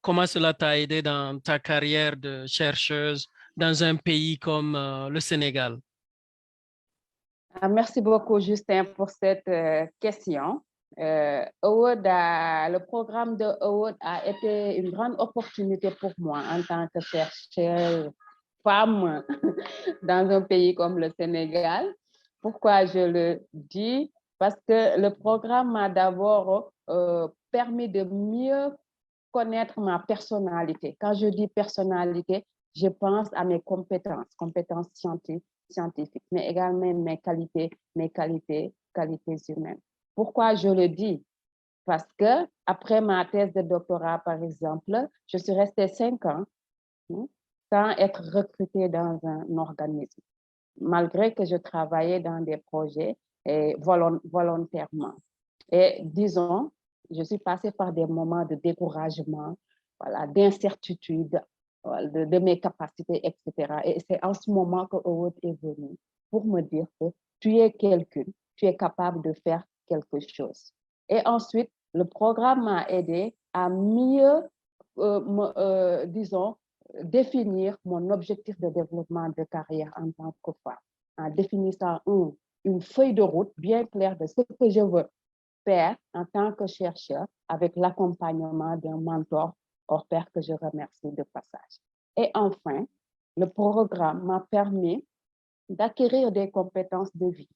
comment cela t'a aidé dans ta carrière de chercheuse dans un pays comme le Sénégal? Merci beaucoup, Justin, pour cette question. Le programme de Award a été une grande opportunité pour moi en tant que chercheuse femme dans un pays comme le Sénégal. Pourquoi je le dis? Parce que le programme m'a d'abord permis de mieux connaître ma personnalité. Quand je dis personnalité, je pense à mes compétences scientifiques, mais également mes qualités humaines. Pourquoi je le dis? Parce que après ma thèse de doctorat, par exemple, je suis restée 5 ans sans être recrutée dans un organisme, malgré que je travaillais dans des projets volontairement. Et disons, je suis passée par des moments de découragement, d'incertitude de mes capacités, etc. Et c'est en ce moment que Howard est venu pour me dire que tu es quelqu'un, tu es capable de faire quelque chose. Et ensuite, le programme m'a aidé à mieux, définir mon objectif de développement de carrière en tant que femme, en définissant une feuille de route bien claire de ce que je veux faire en tant que chercheur avec l'accompagnement d'un mentor hors pair que je remercie de passage. Et enfin, le programme m'a permis d'acquérir des compétences de vie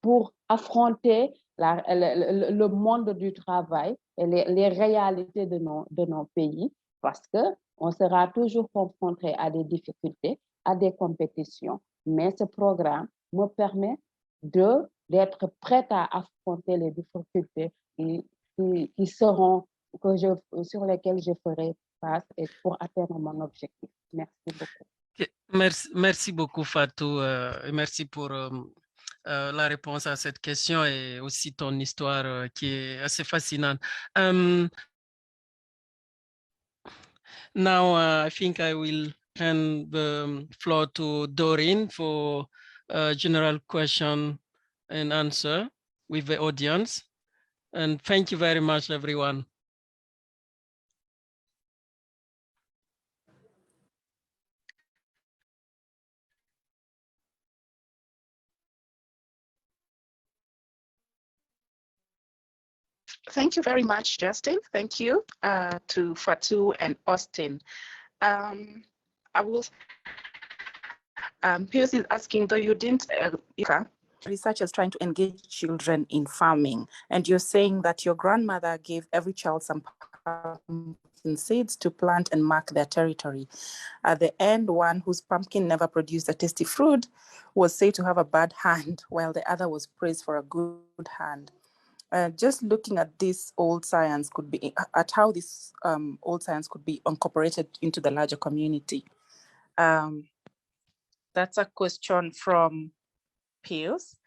pour affronter le monde du travail et les réalités de nos pays, parce qu'on sera toujours confronté à des difficultés, à des compétitions. Mais ce programme me permet d'être prête à affronter les difficultés qui seront, sur lesquelles je ferai face et pour atteindre mon objectif. Merci beaucoup. Merci beaucoup, Fatou. Et merci pour la réponse à cette question et aussi ton histoire qui est assez fascinante. Now, I think I will hand the floor to Doreen for a general question and answer with the audience. And thank you very much, everyone. Thank you very much, Justin. Thank you to Fatou and Austin. I will. Pius is asking, though you didn't. Researchers trying to engage children in farming, and you're saying that your grandmother gave every child some pumpkin seeds to plant and mark their territory. At the end, one whose pumpkin never produced a tasty fruit was said to have a bad hand, while the other was praised for a good hand. Just looking at this old science could be at how this old science could be incorporated into the larger community. That's a question from Pius.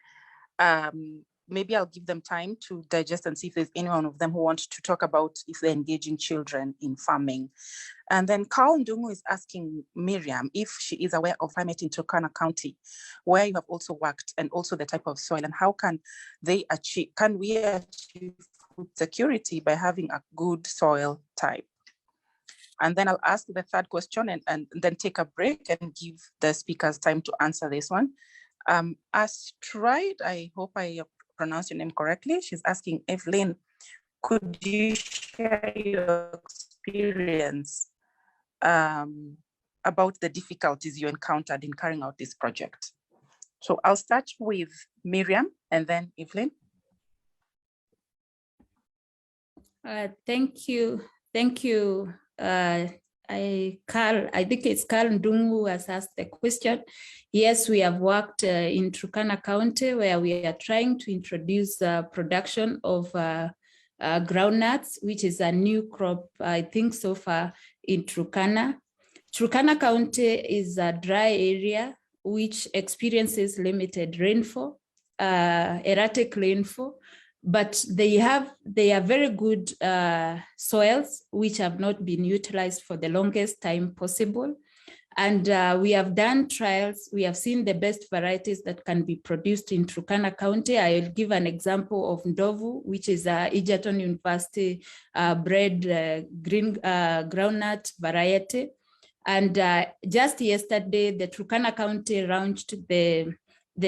Maybe I'll give them time to digest and see if there's any one of them who want to talk about if they're engaging children in farming. And then Carl Ndungu is asking Miriam if she is aware of climate in Turkana County, where you have also worked, and also the type of soil, and how can we achieve food security by having a good soil type? And then I'll ask the third question and then take a break and give the speakers time to answer this one. Astrid, I hope I pronounced your name correctly. She's asking, Evelyn, could you share your experience about the difficulties you encountered in carrying out this project? So I'll start with Miriam and then Evelyn. Thank you. Thank you. Carl, I think it's Carl Ndungu who has asked the question. Yes, we have worked in Turkana County where we are trying to introduce production of groundnuts, which is a new crop, I think, so far in Turkana. Turkana County is a dry area which experiences limited rainfall, erratic rainfall, but they are very good soils which have not been utilized for the longest time possible. And we have done trials. We have seen the best varieties that can be produced in Turkana County. I will give an example of Ndovu, which is a Egerton University bred green groundnut variety. And just yesterday, the Turkana County launched the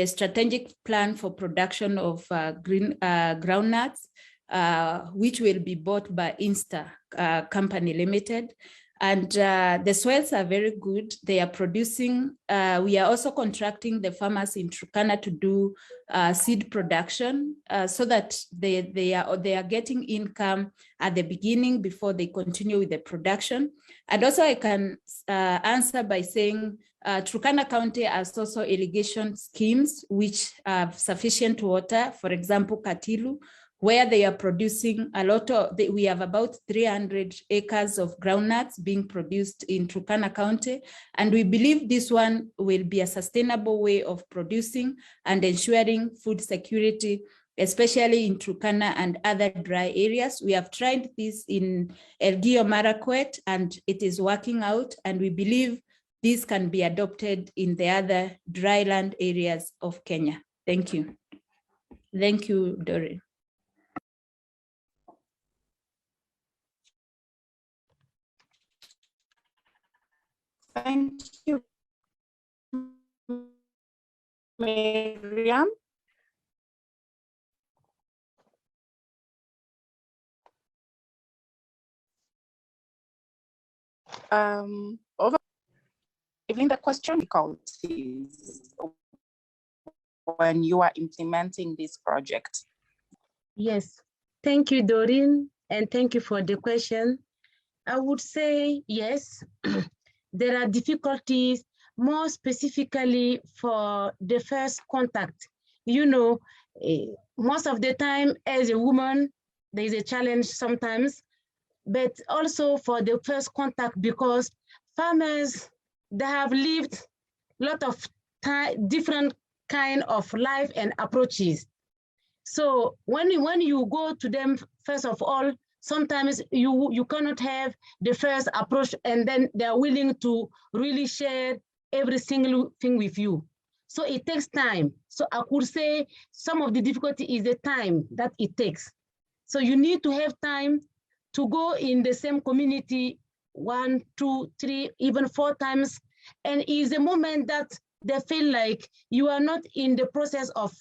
strategic plan for production of green groundnuts, which will be bought by Insta Company Limited. And the soils are very good. They are producing, we are also contracting the farmers in Turkana to do seed production so that they are getting income at the beginning before they continue with the production. And also I can answer by saying Turkana County has also irrigation schemes which have sufficient water, for example, Katilu, where they are producing a lot of, we have about 300 acres of groundnuts being produced in Turkana County. And we believe this one will be a sustainable way of producing and ensuring food security, especially in Turkana and other dry areas. We have tried this in Elgeyo Marakwet and it is working out. And we believe this can be adopted in the other dryland areas of Kenya. Thank you. Thank you, Doreen. Thank you, Miriam. Evelyn, the question difficulties when you are implementing this project. Yes, thank you, Doreen, and thank you for the question. I would say yes, there are difficulties, more specifically for the first contact. You know, most of the time as a woman, there is a challenge sometimes, but also for the first contact, because farmers, they have lived a lot of different kind of life and approaches. So when you go to them, first of all, sometimes you cannot have the first approach and then they're willing to really share every single thing with you. So it takes time. So I could say some of the difficulty is the time that it takes. So you need to have time to go in the same community 1, 2, 3, even 4 times. And is the moment that they feel like you are not in the process of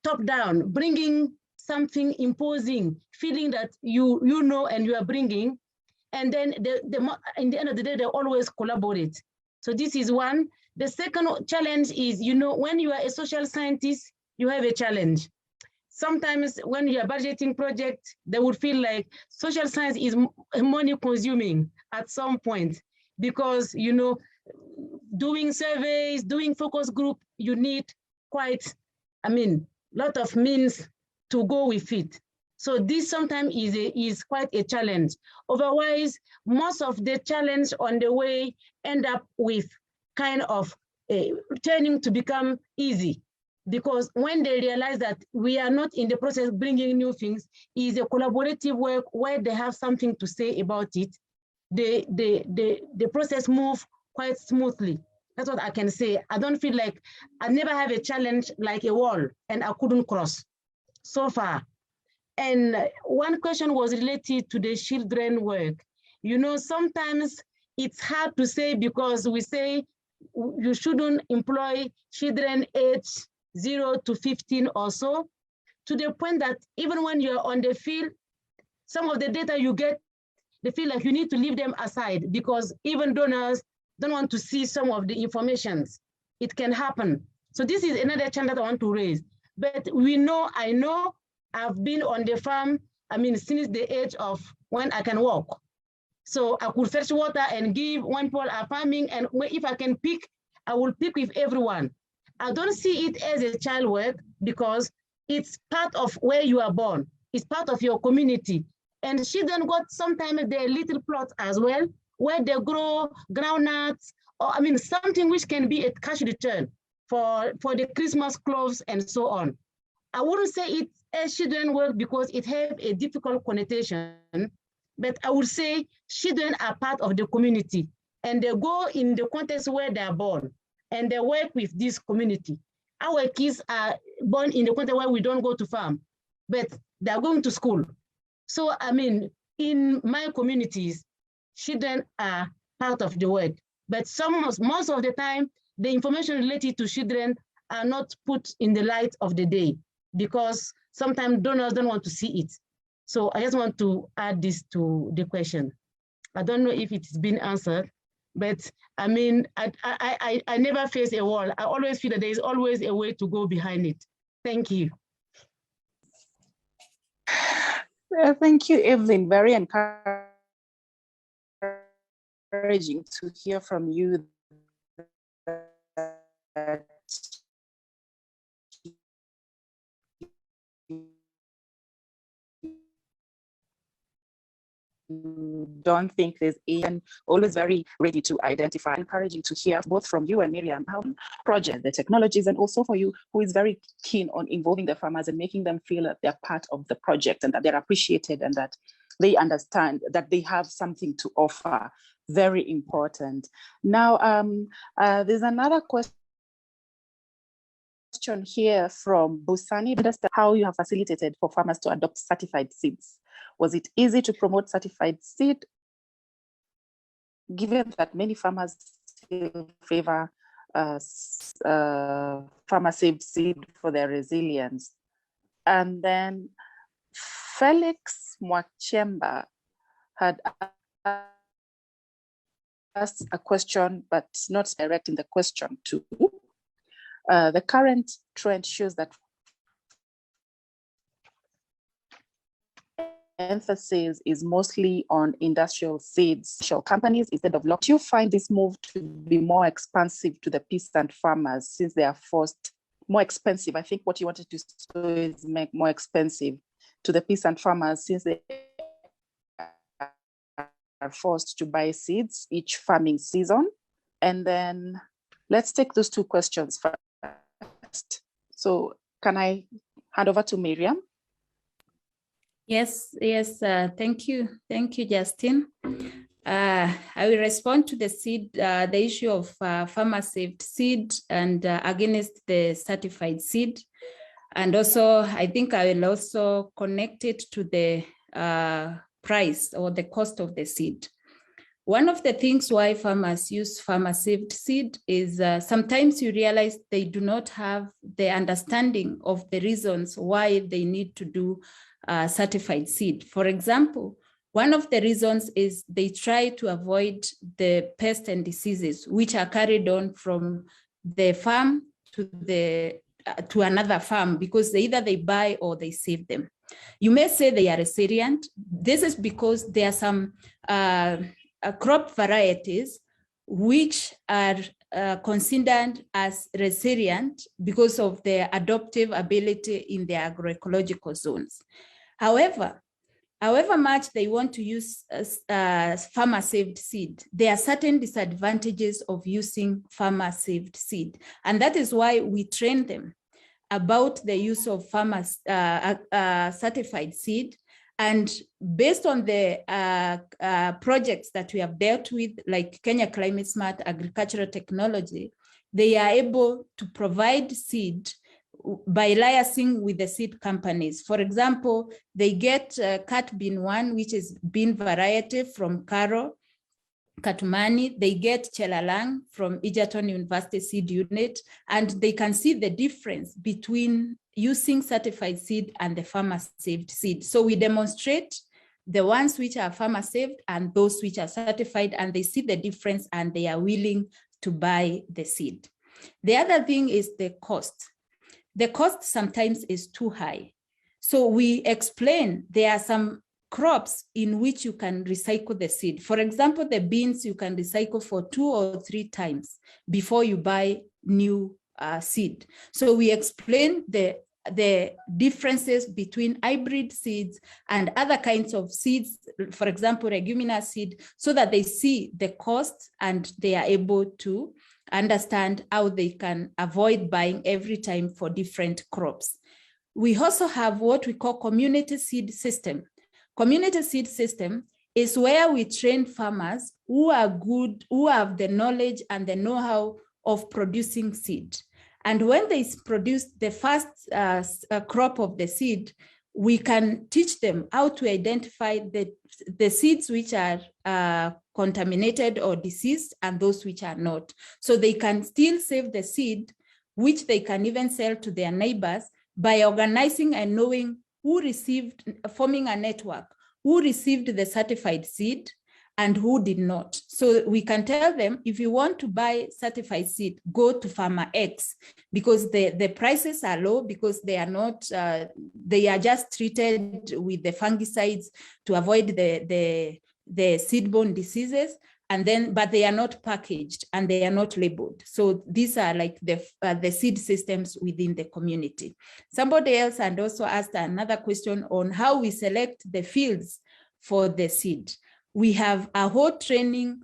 top down, bringing something, imposing, feeling that you know and you are bringing. And then in the end of the day, they always collaborate. So this is one. The second challenge is, you know, when you are a social scientist, you have a challenge. Sometimes when you are budgeting projects, they would feel like social science is money consuming at some point, because, you know, doing surveys, doing focus group, you need quite, lot of means to go with it. So this sometimes is quite a challenge. Otherwise, most of the challenge on the way end up with kind of turning to become easy, because when they realize that we are not in the process of bringing new things, is a collaborative work where they have something to say about it, the process moves quite smoothly. That's what I can say. I don't feel like I never have a challenge like a wall and I couldn't cross so far. And one question was related to the children work. You know, sometimes it's hard to say, because we say you shouldn't employ children age 0 to 15 or so, to the point that even when you're on the field, some of the data you get, they feel like you need to leave them aside, because even donors don't want to see some of the informations. It can happen. So this is another challenge that I want to raise. But I know I've been on the farm, since the age of when I can walk. So I could fetch water and give when people are farming, and if I can pick, I will pick with everyone. I don't see it as a child work, because it's part of where you are born. It's part of your community. And she then got sometimes their little plots as well, where they grow groundnuts, or something which can be a cash return for the Christmas clothes and so on. I wouldn't say it's as children work, because it has a difficult connotation, but I would say children are part of the community, and they go in the context where they are born, and they work with this community. Our kids are born in the context where we don't go to farm, but they are going to school. So, in my communities, children are part of the work, but most of the time, the information related to children are not put in the light of the day, because sometimes donors don't want to see it. So I just want to add this to the question. I don't know if it's been answered, but I never face a wall. I always feel that there is always a way to go behind it. Thank you. Thank you, Evelyn. Very encouraging to hear from you that you don't think there's even always very ready to identify. Encouraging to hear both from you and Miriam how project, the technologies, and also for you who is very keen on involving the farmers and making them feel that they're part of the project and that they're appreciated and that they understand that they have something to offer. Very important. Now, there's another question here from Busani. How you have facilitated for farmers to adopt certified seeds. Was it easy to promote certified seed, given that many farmers still favor farmer-saved seed for their resilience? And then Felix Mwachemba had ask a question, but not directing the question to. The current trend shows that emphasis is mostly on industrial seeds. Companies instead of local. Do you find this move to be more expensive to the peasant farmers since they are forced, more expensive? I think what you wanted to say is make more expensive to the peasant farmers since they are forced to buy seeds each farming season. And then let's take those two questions first. So can I hand over to Miriam? Yes, thank you, Justin. I will respond to the seed, the issue of farmer saved seed and against the certified seed. And also, I think I will also connect it to the price or the cost of the seed. One of the things why farmers use farmer saved seed is sometimes you realize they do not have the understanding of the reasons why they need to do certified seed. For example, one of the reasons is they try to avoid the pests and diseases which are carried on from the farm to another farm because either they buy or they save them. You may say they are resilient. This is because there are some crop varieties which are considered as resilient because of their adaptive ability in the agroecological zones. However much they want to use farmer saved seed, there are certain disadvantages of using farmer saved seed. And that is why we train them about the use of farmer certified seed. And based on the projects that we have dealt with, like Kenya Climate Smart Agricultural Technology, they are able to provide seed by liaising with the seed companies. For example, they get Cat Bean 1, which is bean variety from Karo, Katumani. They get Chelalang from Egerton University Seed Unit, and they can see the difference between using certified seed and the farmer saved seed. So we demonstrate the ones which are farmer saved and those which are certified, and they see the difference and they are willing to buy the seed. The other thing is the cost. The cost sometimes is too high. So we explain there are some crops in which you can recycle the seed. For example, the beans you can recycle for 2 or 3 times before you buy new seed. So we explain the differences between hybrid seeds and other kinds of seeds, for example, leguminous seed, so that they see the cost and they are able to understand how they can avoid buying every time for different crops. We also have what we call community seed system. Community seed system is where we train farmers who are good, who have the knowledge and the know-how of producing seed. And when they produce the first crop of the seed, we can teach them how to identify the seeds which are contaminated or diseased and those which are not. So they can still save the seed, which they can even sell to their neighbors by organizing and knowing who received, forming a network, who received the certified seed and who did not. So we can tell them, if you want to buy certified seed, go to Farmer X, because the prices are low, because they are not, they are just treated with the fungicides to avoid the seed-borne diseases, and then, but they are not packaged and they are not labeled. So these are like the seed systems within the community. Somebody else had also asked another question on how we select the fields for the seed. We have a whole training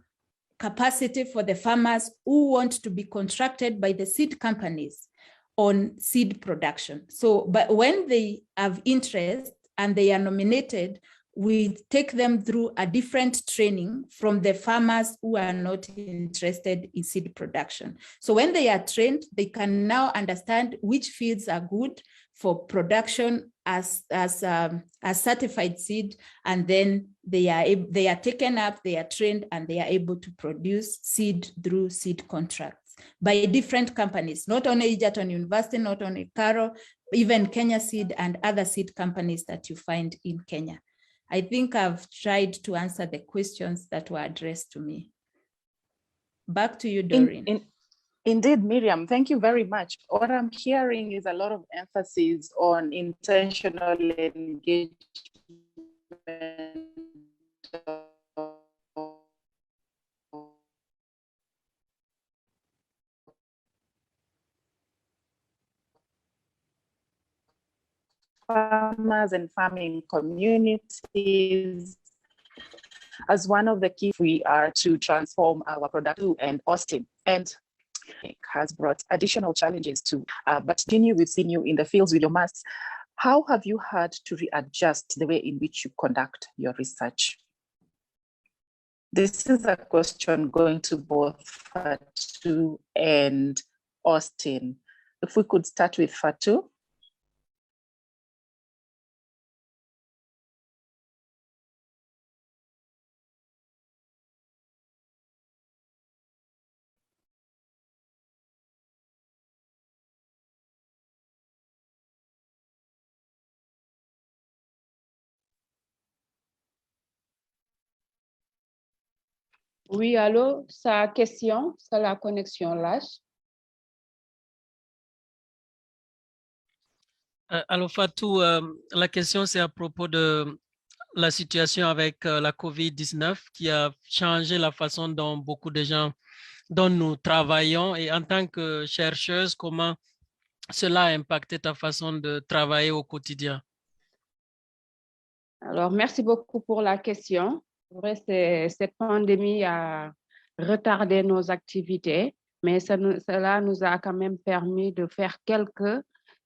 capacity for the farmers who want to be contracted by the seed companies on seed production. So, but when they have interest and they are nominated, we take them through a different training from the farmers who are not interested in seed production. So when they are trained, they can now understand which fields are good for production as certified seed, and then they are taken up, they are trained, and they are able to produce seed through seed contracts by different companies, not only Egerton University, not only Karo, even Kenya Seed and other seed companies that you find in Kenya. I think I've tried to answer the questions that were addressed to me. Back to you, Doreen. Indeed, Miriam, thank you very much. What I'm hearing is a lot of emphasis on intentional engagement farmers and farming communities as one of the key we are to transform our product. And Austin and has brought additional challenges too. But continue, we've seen you in the fields with your masks. How have you had to readjust the way in which you conduct your research? This is a question going to both Fatu and Austin. If we could start with Fatu. Oui, allô, sa question, c'est la connexion lâche. Alors Fatou, la question c'est à propos de la situation avec la COVID-19 qui a changé la façon dont beaucoup de gens, dont nous travaillons, et en tant que chercheuse, comment cela a impacté ta façon de travailler au quotidien? Alors, merci beaucoup pour la question. En vrai, cette pandémie a retardé nos activités, mais cela nous a quand même permis de faire quelques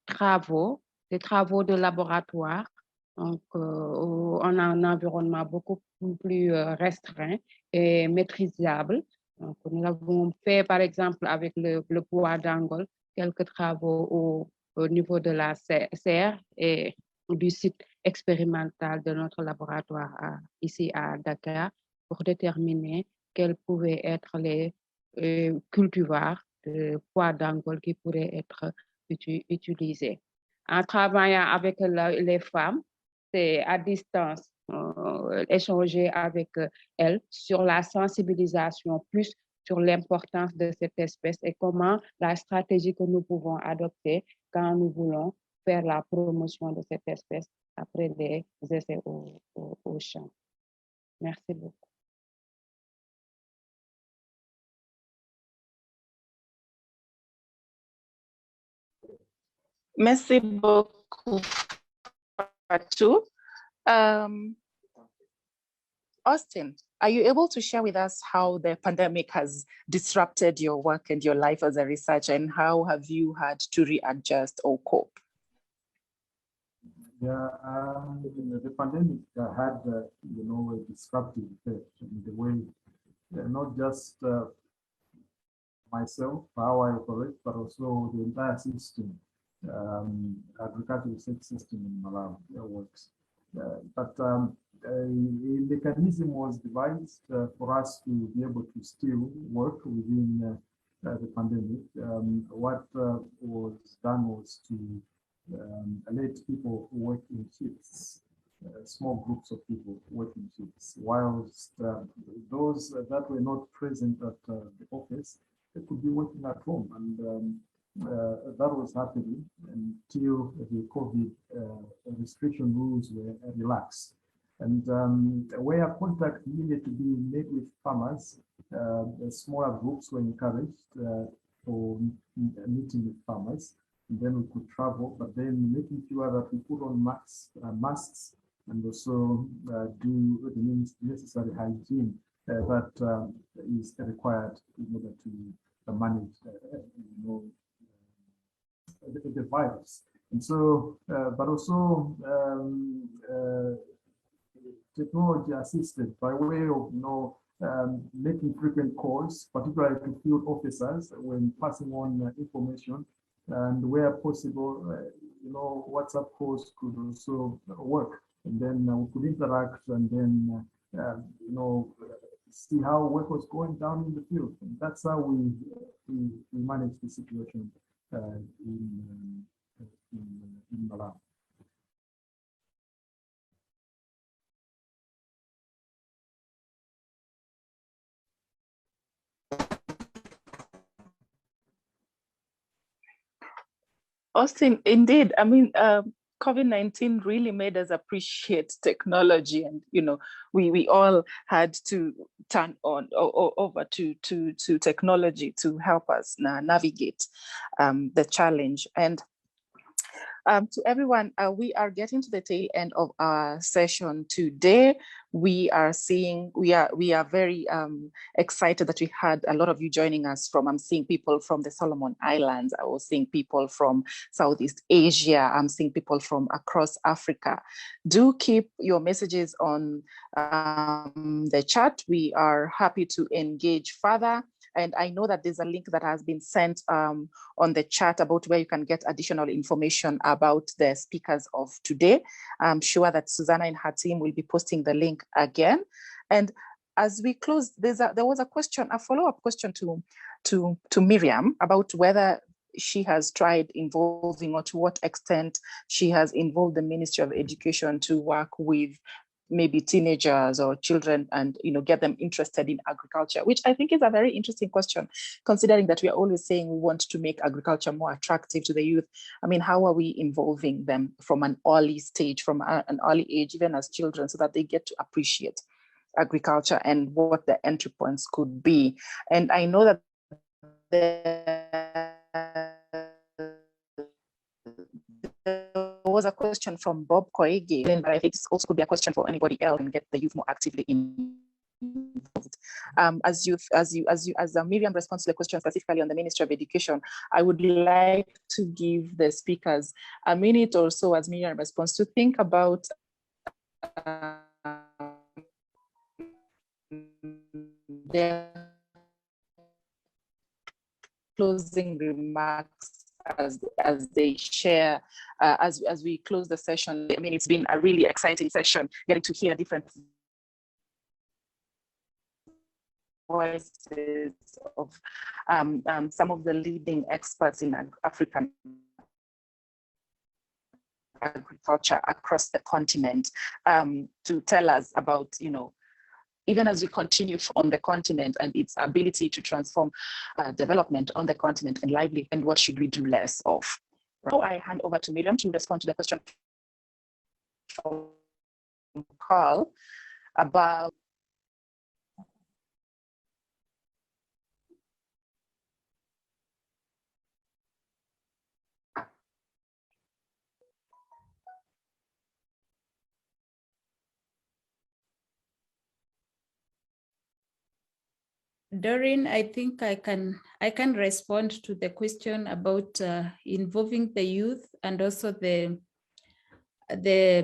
travaux, des travaux de laboratoire. Donc, on a un environnement beaucoup plus restreint et maîtrisable. Donc, nous avons fait, par exemple, avec le bois d'Angole, quelques travaux au niveau de la serre et du site expérimental de notre laboratoire ici à Dakar pour déterminer quels pouvaient être les cultivars de pois d'Angole qui pourraient être utilisés. En travaillant avec les femmes, c'est à distance, échanger avec elles sur la sensibilisation, plus sur l'importance de cette espèce et comment la stratégie que nous pouvons adopter quand nous voulons faire la promotion de cette espèce après des essais au champ. Merci beaucoup. Merci beaucoup, Fatou. Austin, are you able to share with us how the pandemic has disrupted your work and your life as a researcher, and how have you had to readjust or cope? Yeah, the pandemic had, a disruptive effect in the way, not just myself, how I operate, but also the entire system, agricultural system in Malawi works. But a mechanism was devised for us to be able to still work within the pandemic. What was done was to let people work in shifts, small groups of people work in shifts, whilst those that were not present at the office, they could be working at home. And that was happening until the COVID restriction rules were relaxed. And where contact needed to be made with farmers, the smaller groups were encouraged for meeting with farmers. And then we could travel, but then making sure that we put on masks and also do the necessary hygiene that is required in order to manage the virus. And so, but also technology assisted by way of making frequent calls, particularly to field officers when passing on information, and where possible, WhatsApp calls could also work, and then we could interact and then see how work was going down in the field. And that's how we managed the situation in Malawi. Austin, indeed. I mean, COVID-19 really made us appreciate technology, and we all had to turn over to technology to help us navigate the challenge. And to everyone, we are getting to the tail end of our session today. We are very excited that we had a lot of you joining us from. I'm seeing people from the Solomon Islands. I was seeing people from Southeast Asia. I'm seeing people from across Africa. Do keep your messages on the chat. We are happy to engage further. And I know that there's a link that has been sent on the chat about where you can get additional information about the speakers of today. I'm sure that Susanna and her team will be posting the link again. And as we close, there was a question, a follow-up question to Miriam about whether she has tried involving, or to what extent she has involved the Ministry of Education to work with maybe teenagers or children and get them interested in agriculture, which I think is a very interesting question, considering that we are always saying we want to make agriculture more attractive to the youth. I mean, how are we involving them from an early stage, from an early age, even as children, so that they get to appreciate agriculture and what the entry points could be? And I know that there was a question from Bob Koigi, but I think this also could be a question for anybody else, and get the youth more actively involved. As Miriam responds to the question specifically on the Ministry of Education, I would like to give the speakers a minute or so, as Miriam responds, to think about their closing remarks as they share, as we close the session. I mean, it's been a really exciting session, getting to hear different voices of some of the leading experts in African agriculture across the continent, to tell us about, even as we continue on the continent and its ability to transform development on the continent and livelihood, and what should we do less of. Now I hand over to Miriam to respond to the question from Carl about Doreen, I think I can respond to the question about involving the youth and also the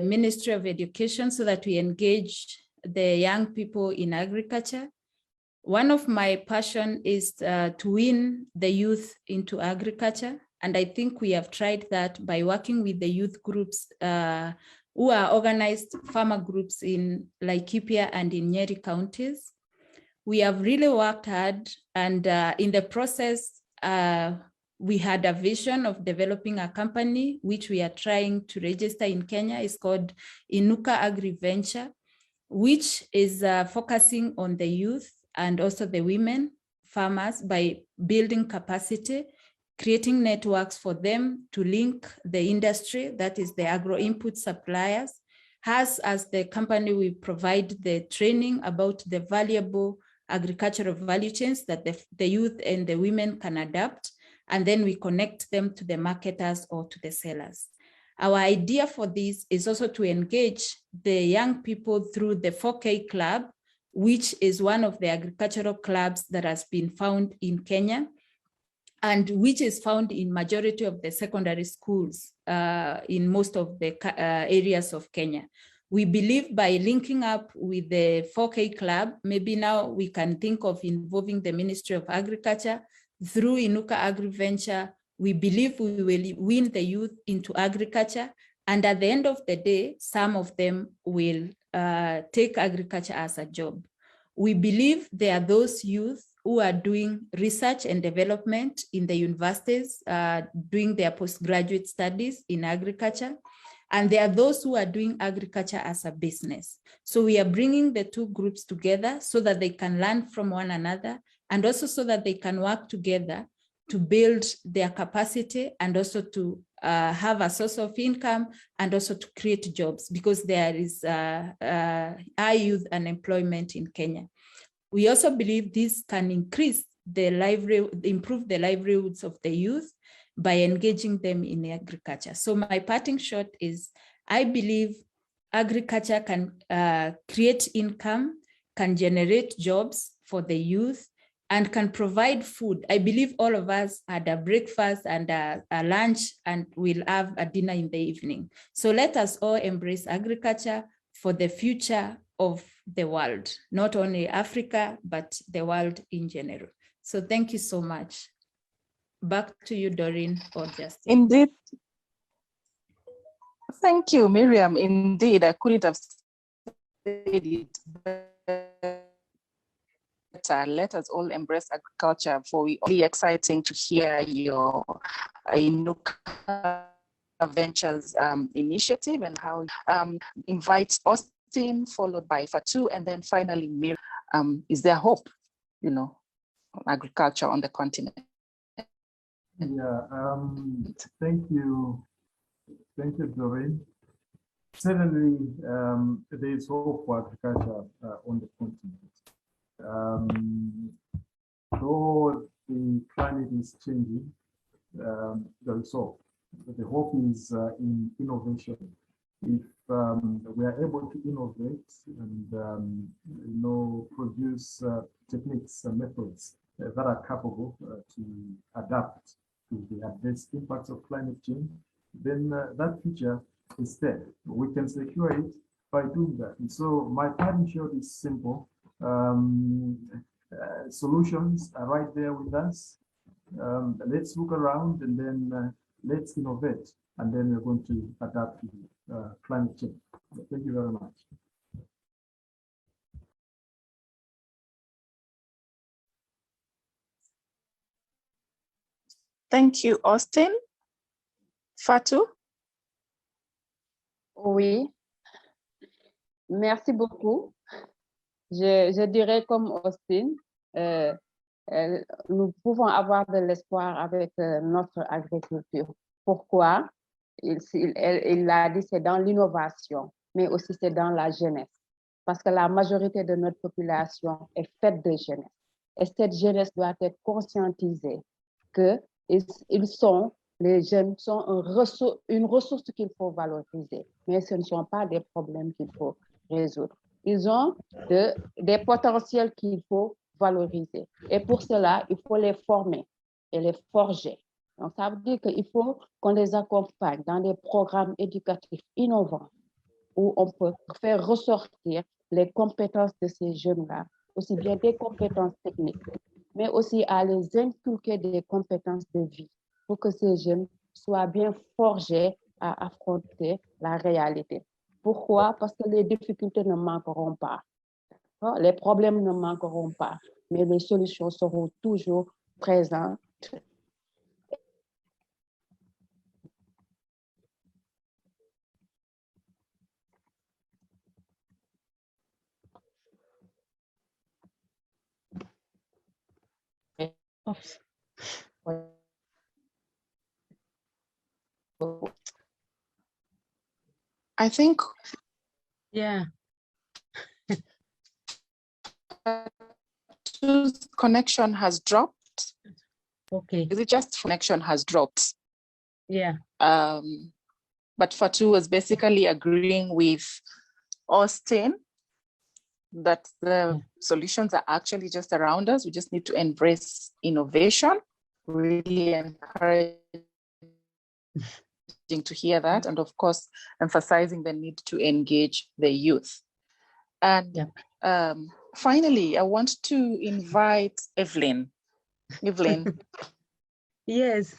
Ministry of Education, so that we engage the young people in agriculture. One of my passion is to win the youth into agriculture, and I think we have tried that by working with the youth groups who are organized farmer groups in Laikipia and in Nyeri counties. We have really worked hard, and in the process, we had a vision of developing a company which we are trying to register in Kenya. It's called Inuka Agri Venture, which is focusing on the youth and also the women farmers by building capacity, creating networks for them to link the industry, that is the agro-input suppliers. As the company, we provide the training about the valuable agricultural value chains that the youth and the women can adapt, and then we connect them to the marketers or to the sellers. Our idea for this is also to engage the young people through the 4K Club, which is one of the agricultural clubs that has been found in Kenya, and which is found in majority of the secondary schools in most of the areas of Kenya. We believe by linking up with the 4K Club, maybe now we can think of involving the Ministry of Agriculture through Inuka Agri Venture. We believe we will win the youth into agriculture, and at the end of the day, some of them will take agriculture as a job. We believe there are those youth who are doing research and development in the universities, doing their postgraduate studies in agriculture. And there are those who are doing agriculture as a business. So we are bringing the two groups together so that they can learn from one another, and also so that they can work together to build their capacity and also to have a source of income and also to create jobs, because there is high youth unemployment in Kenya. We also believe this can improve the livelihoods of the youth by engaging them in agriculture. So my parting shot is, I believe agriculture can create income, can generate jobs for the youth, and can provide food. I believe all of us had a breakfast and a lunch, and we'll have a dinner in the evening. So let us all embrace agriculture for the future of the world, not only Africa, but the world in general. So thank you so much. Back to you, Doreen or Justin. Indeed. Thank you, Miriam. Indeed, I couldn't have said it better. Let us all embrace agriculture, for we really exciting to hear your Inuka Ventures initiative and how invite Austin, followed by Fatu, and then finally Miriam. Is there hope, agriculture on the continent? Yeah, thank you, Doreen. Certainly, there is hope for agriculture on the continent. Though the climate is changing, there is hope. The hope is in innovation. If we are able to innovate and produce techniques and methods that are capable to adapt to the adverse impacts of climate change, then that future is there. We can secure it by doing that. And so my parting shot is simple. Solutions are right there with us. Let's look around and then let's innovate, and then we're going to adapt to climate change. Thank you very much. Thank you, Austin. Fatou? Oui. Merci beaucoup. Je dirais comme Austin, nous pouvons avoir de l'espoir avec notre agriculture. Pourquoi? Il l'a dit, c'est dans l'innovation, mais aussi c'est dans la jeunesse. Parce que la majorité de notre population est faite de jeunesse. Et cette jeunesse doit être conscientisée que les jeunes sont une ressource qu'il faut valoriser, mais ce ne sont pas des problèmes qu'il faut résoudre. Ils ont des potentiels qu'il faut valoriser. Et pour cela, il faut les former et les forger. Donc, ça veut dire qu'il faut qu'on les accompagne dans des programmes éducatifs innovants où on peut faire ressortir les compétences de ces jeunes-là, aussi bien des compétences techniques, mais aussi à les inculquer des compétences de vie pour que ces jeunes soient bien forgés à affronter la réalité. Pourquoi? Parce que les difficultés ne manqueront pas. Les problèmes ne manqueront pas, mais les solutions seront toujours présentes. I think. Yeah. Connection has dropped. Okay. Is it just connection has dropped? Yeah. But Fatou was basically agreeing with Austin that the solutions are actually just around us. We just need to embrace innovation, really encouraging to hear that, and of course, emphasizing the need to engage the youth. And finally, I want to invite Evelyn. Evelyn. Yes,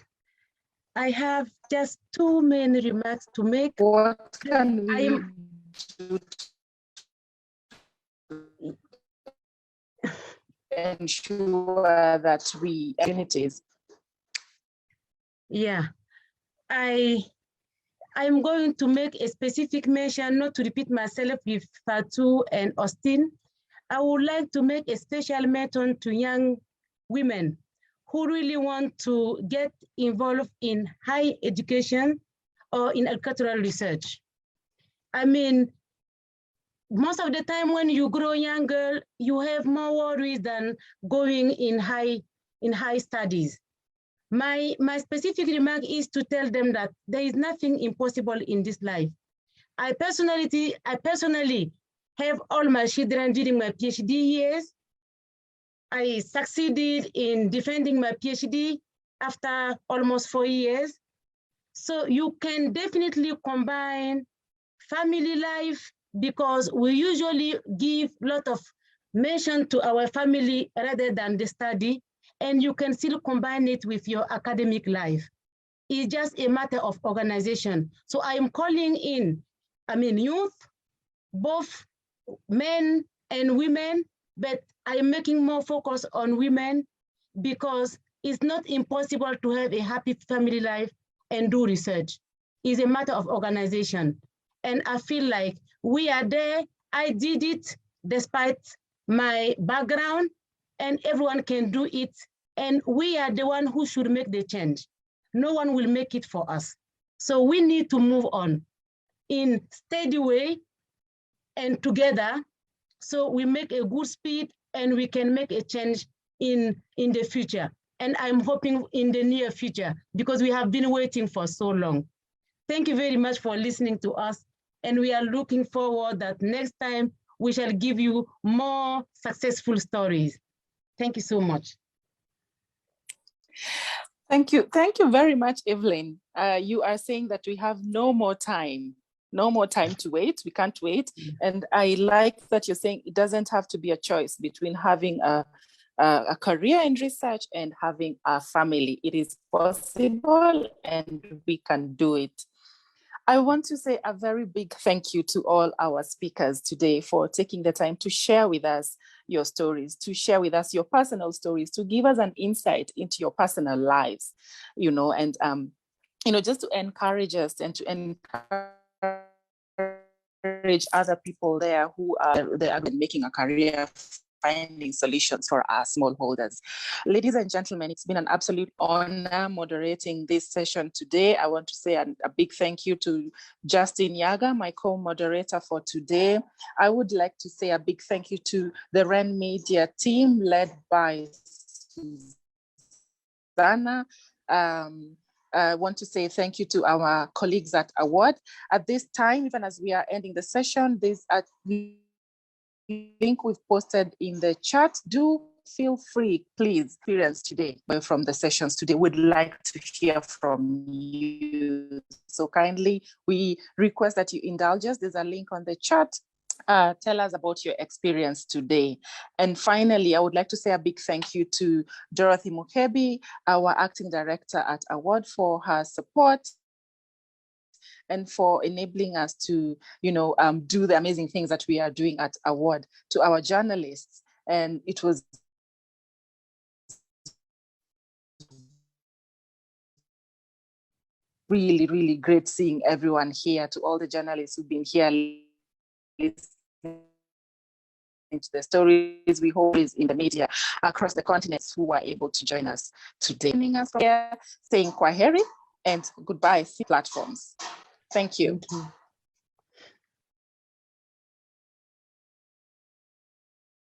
I have just two main remarks to make. What can we do to ensure that we opportunities? Yeah, I'm going to make a specific mention, not to repeat myself with Fatou and Austin. I would like to make a special mention to young women who really want to get involved in high education or in agricultural research. I mean, most of the time when you grow young girl, you have more worries than going in high studies. My specific remark is to tell them that there is nothing impossible in this life. I personally have all my children during my PhD years. I succeeded in defending my PhD after almost 4 years. So you can definitely combine family life, because we usually give a lot of mention to our family rather than the study, and you can still combine it with your academic life. It's just a matter of organization. So I am calling in, youth, both men and women, but I'm making more focus on women because it's not impossible to have a happy family life and do research. It's a matter of organization. And I feel like we are there. I did it despite my background, and everyone can do it. And we are the one who should make the change. No one will make it for us. So we need to move on in steady way and together, so we make a good speed and we can make a change in the future. And I'm hoping in the near future, because we have been waiting for so long. Thank you very much for listening to us. And we are looking forward that next time we shall give you more successful stories. Thank you so much. Thank you. Thank you very much, Evelyn. You are saying that we have no more time to wait. We can't wait. And I like that you're saying it doesn't have to be a choice between having a career in research and having a family. It is possible and we can do it. I want to say a very big thank you to all our speakers today for taking the time to share with us your stories, to share with us your personal stories, to give us an insight into your personal lives, and, just to encourage us and to encourage other people there who are making a career, finding solutions for our smallholders. Ladies and gentlemen, it's been an absolute honor moderating this session today. I want to say a big thank you to Justin Yaga, my co-moderator for today. I would like to say a big thank you to the REN Media team led by Susanna. I want to say thank you to our colleagues at Award. At this time, even as we are ending the session, there's a link we've posted in the chat. Do feel free, please, experience today from the sessions today. We'd like to hear from you. So kindly, we request that you indulge us. There's a link on the chat. Tell us about your experience today. And finally, I would like to say a big thank you to Dorothy Mukebi, our acting director at Award, for her support and for enabling us to, do the amazing things that we are doing at Award, to our journalists. And it was really, really great seeing everyone here, to all the journalists who've been here listening to the stories we hold in the media across the continents who were able to join us today. Joining us from here, saying kwaheri and goodbye, platforms. Thank you. Thank you.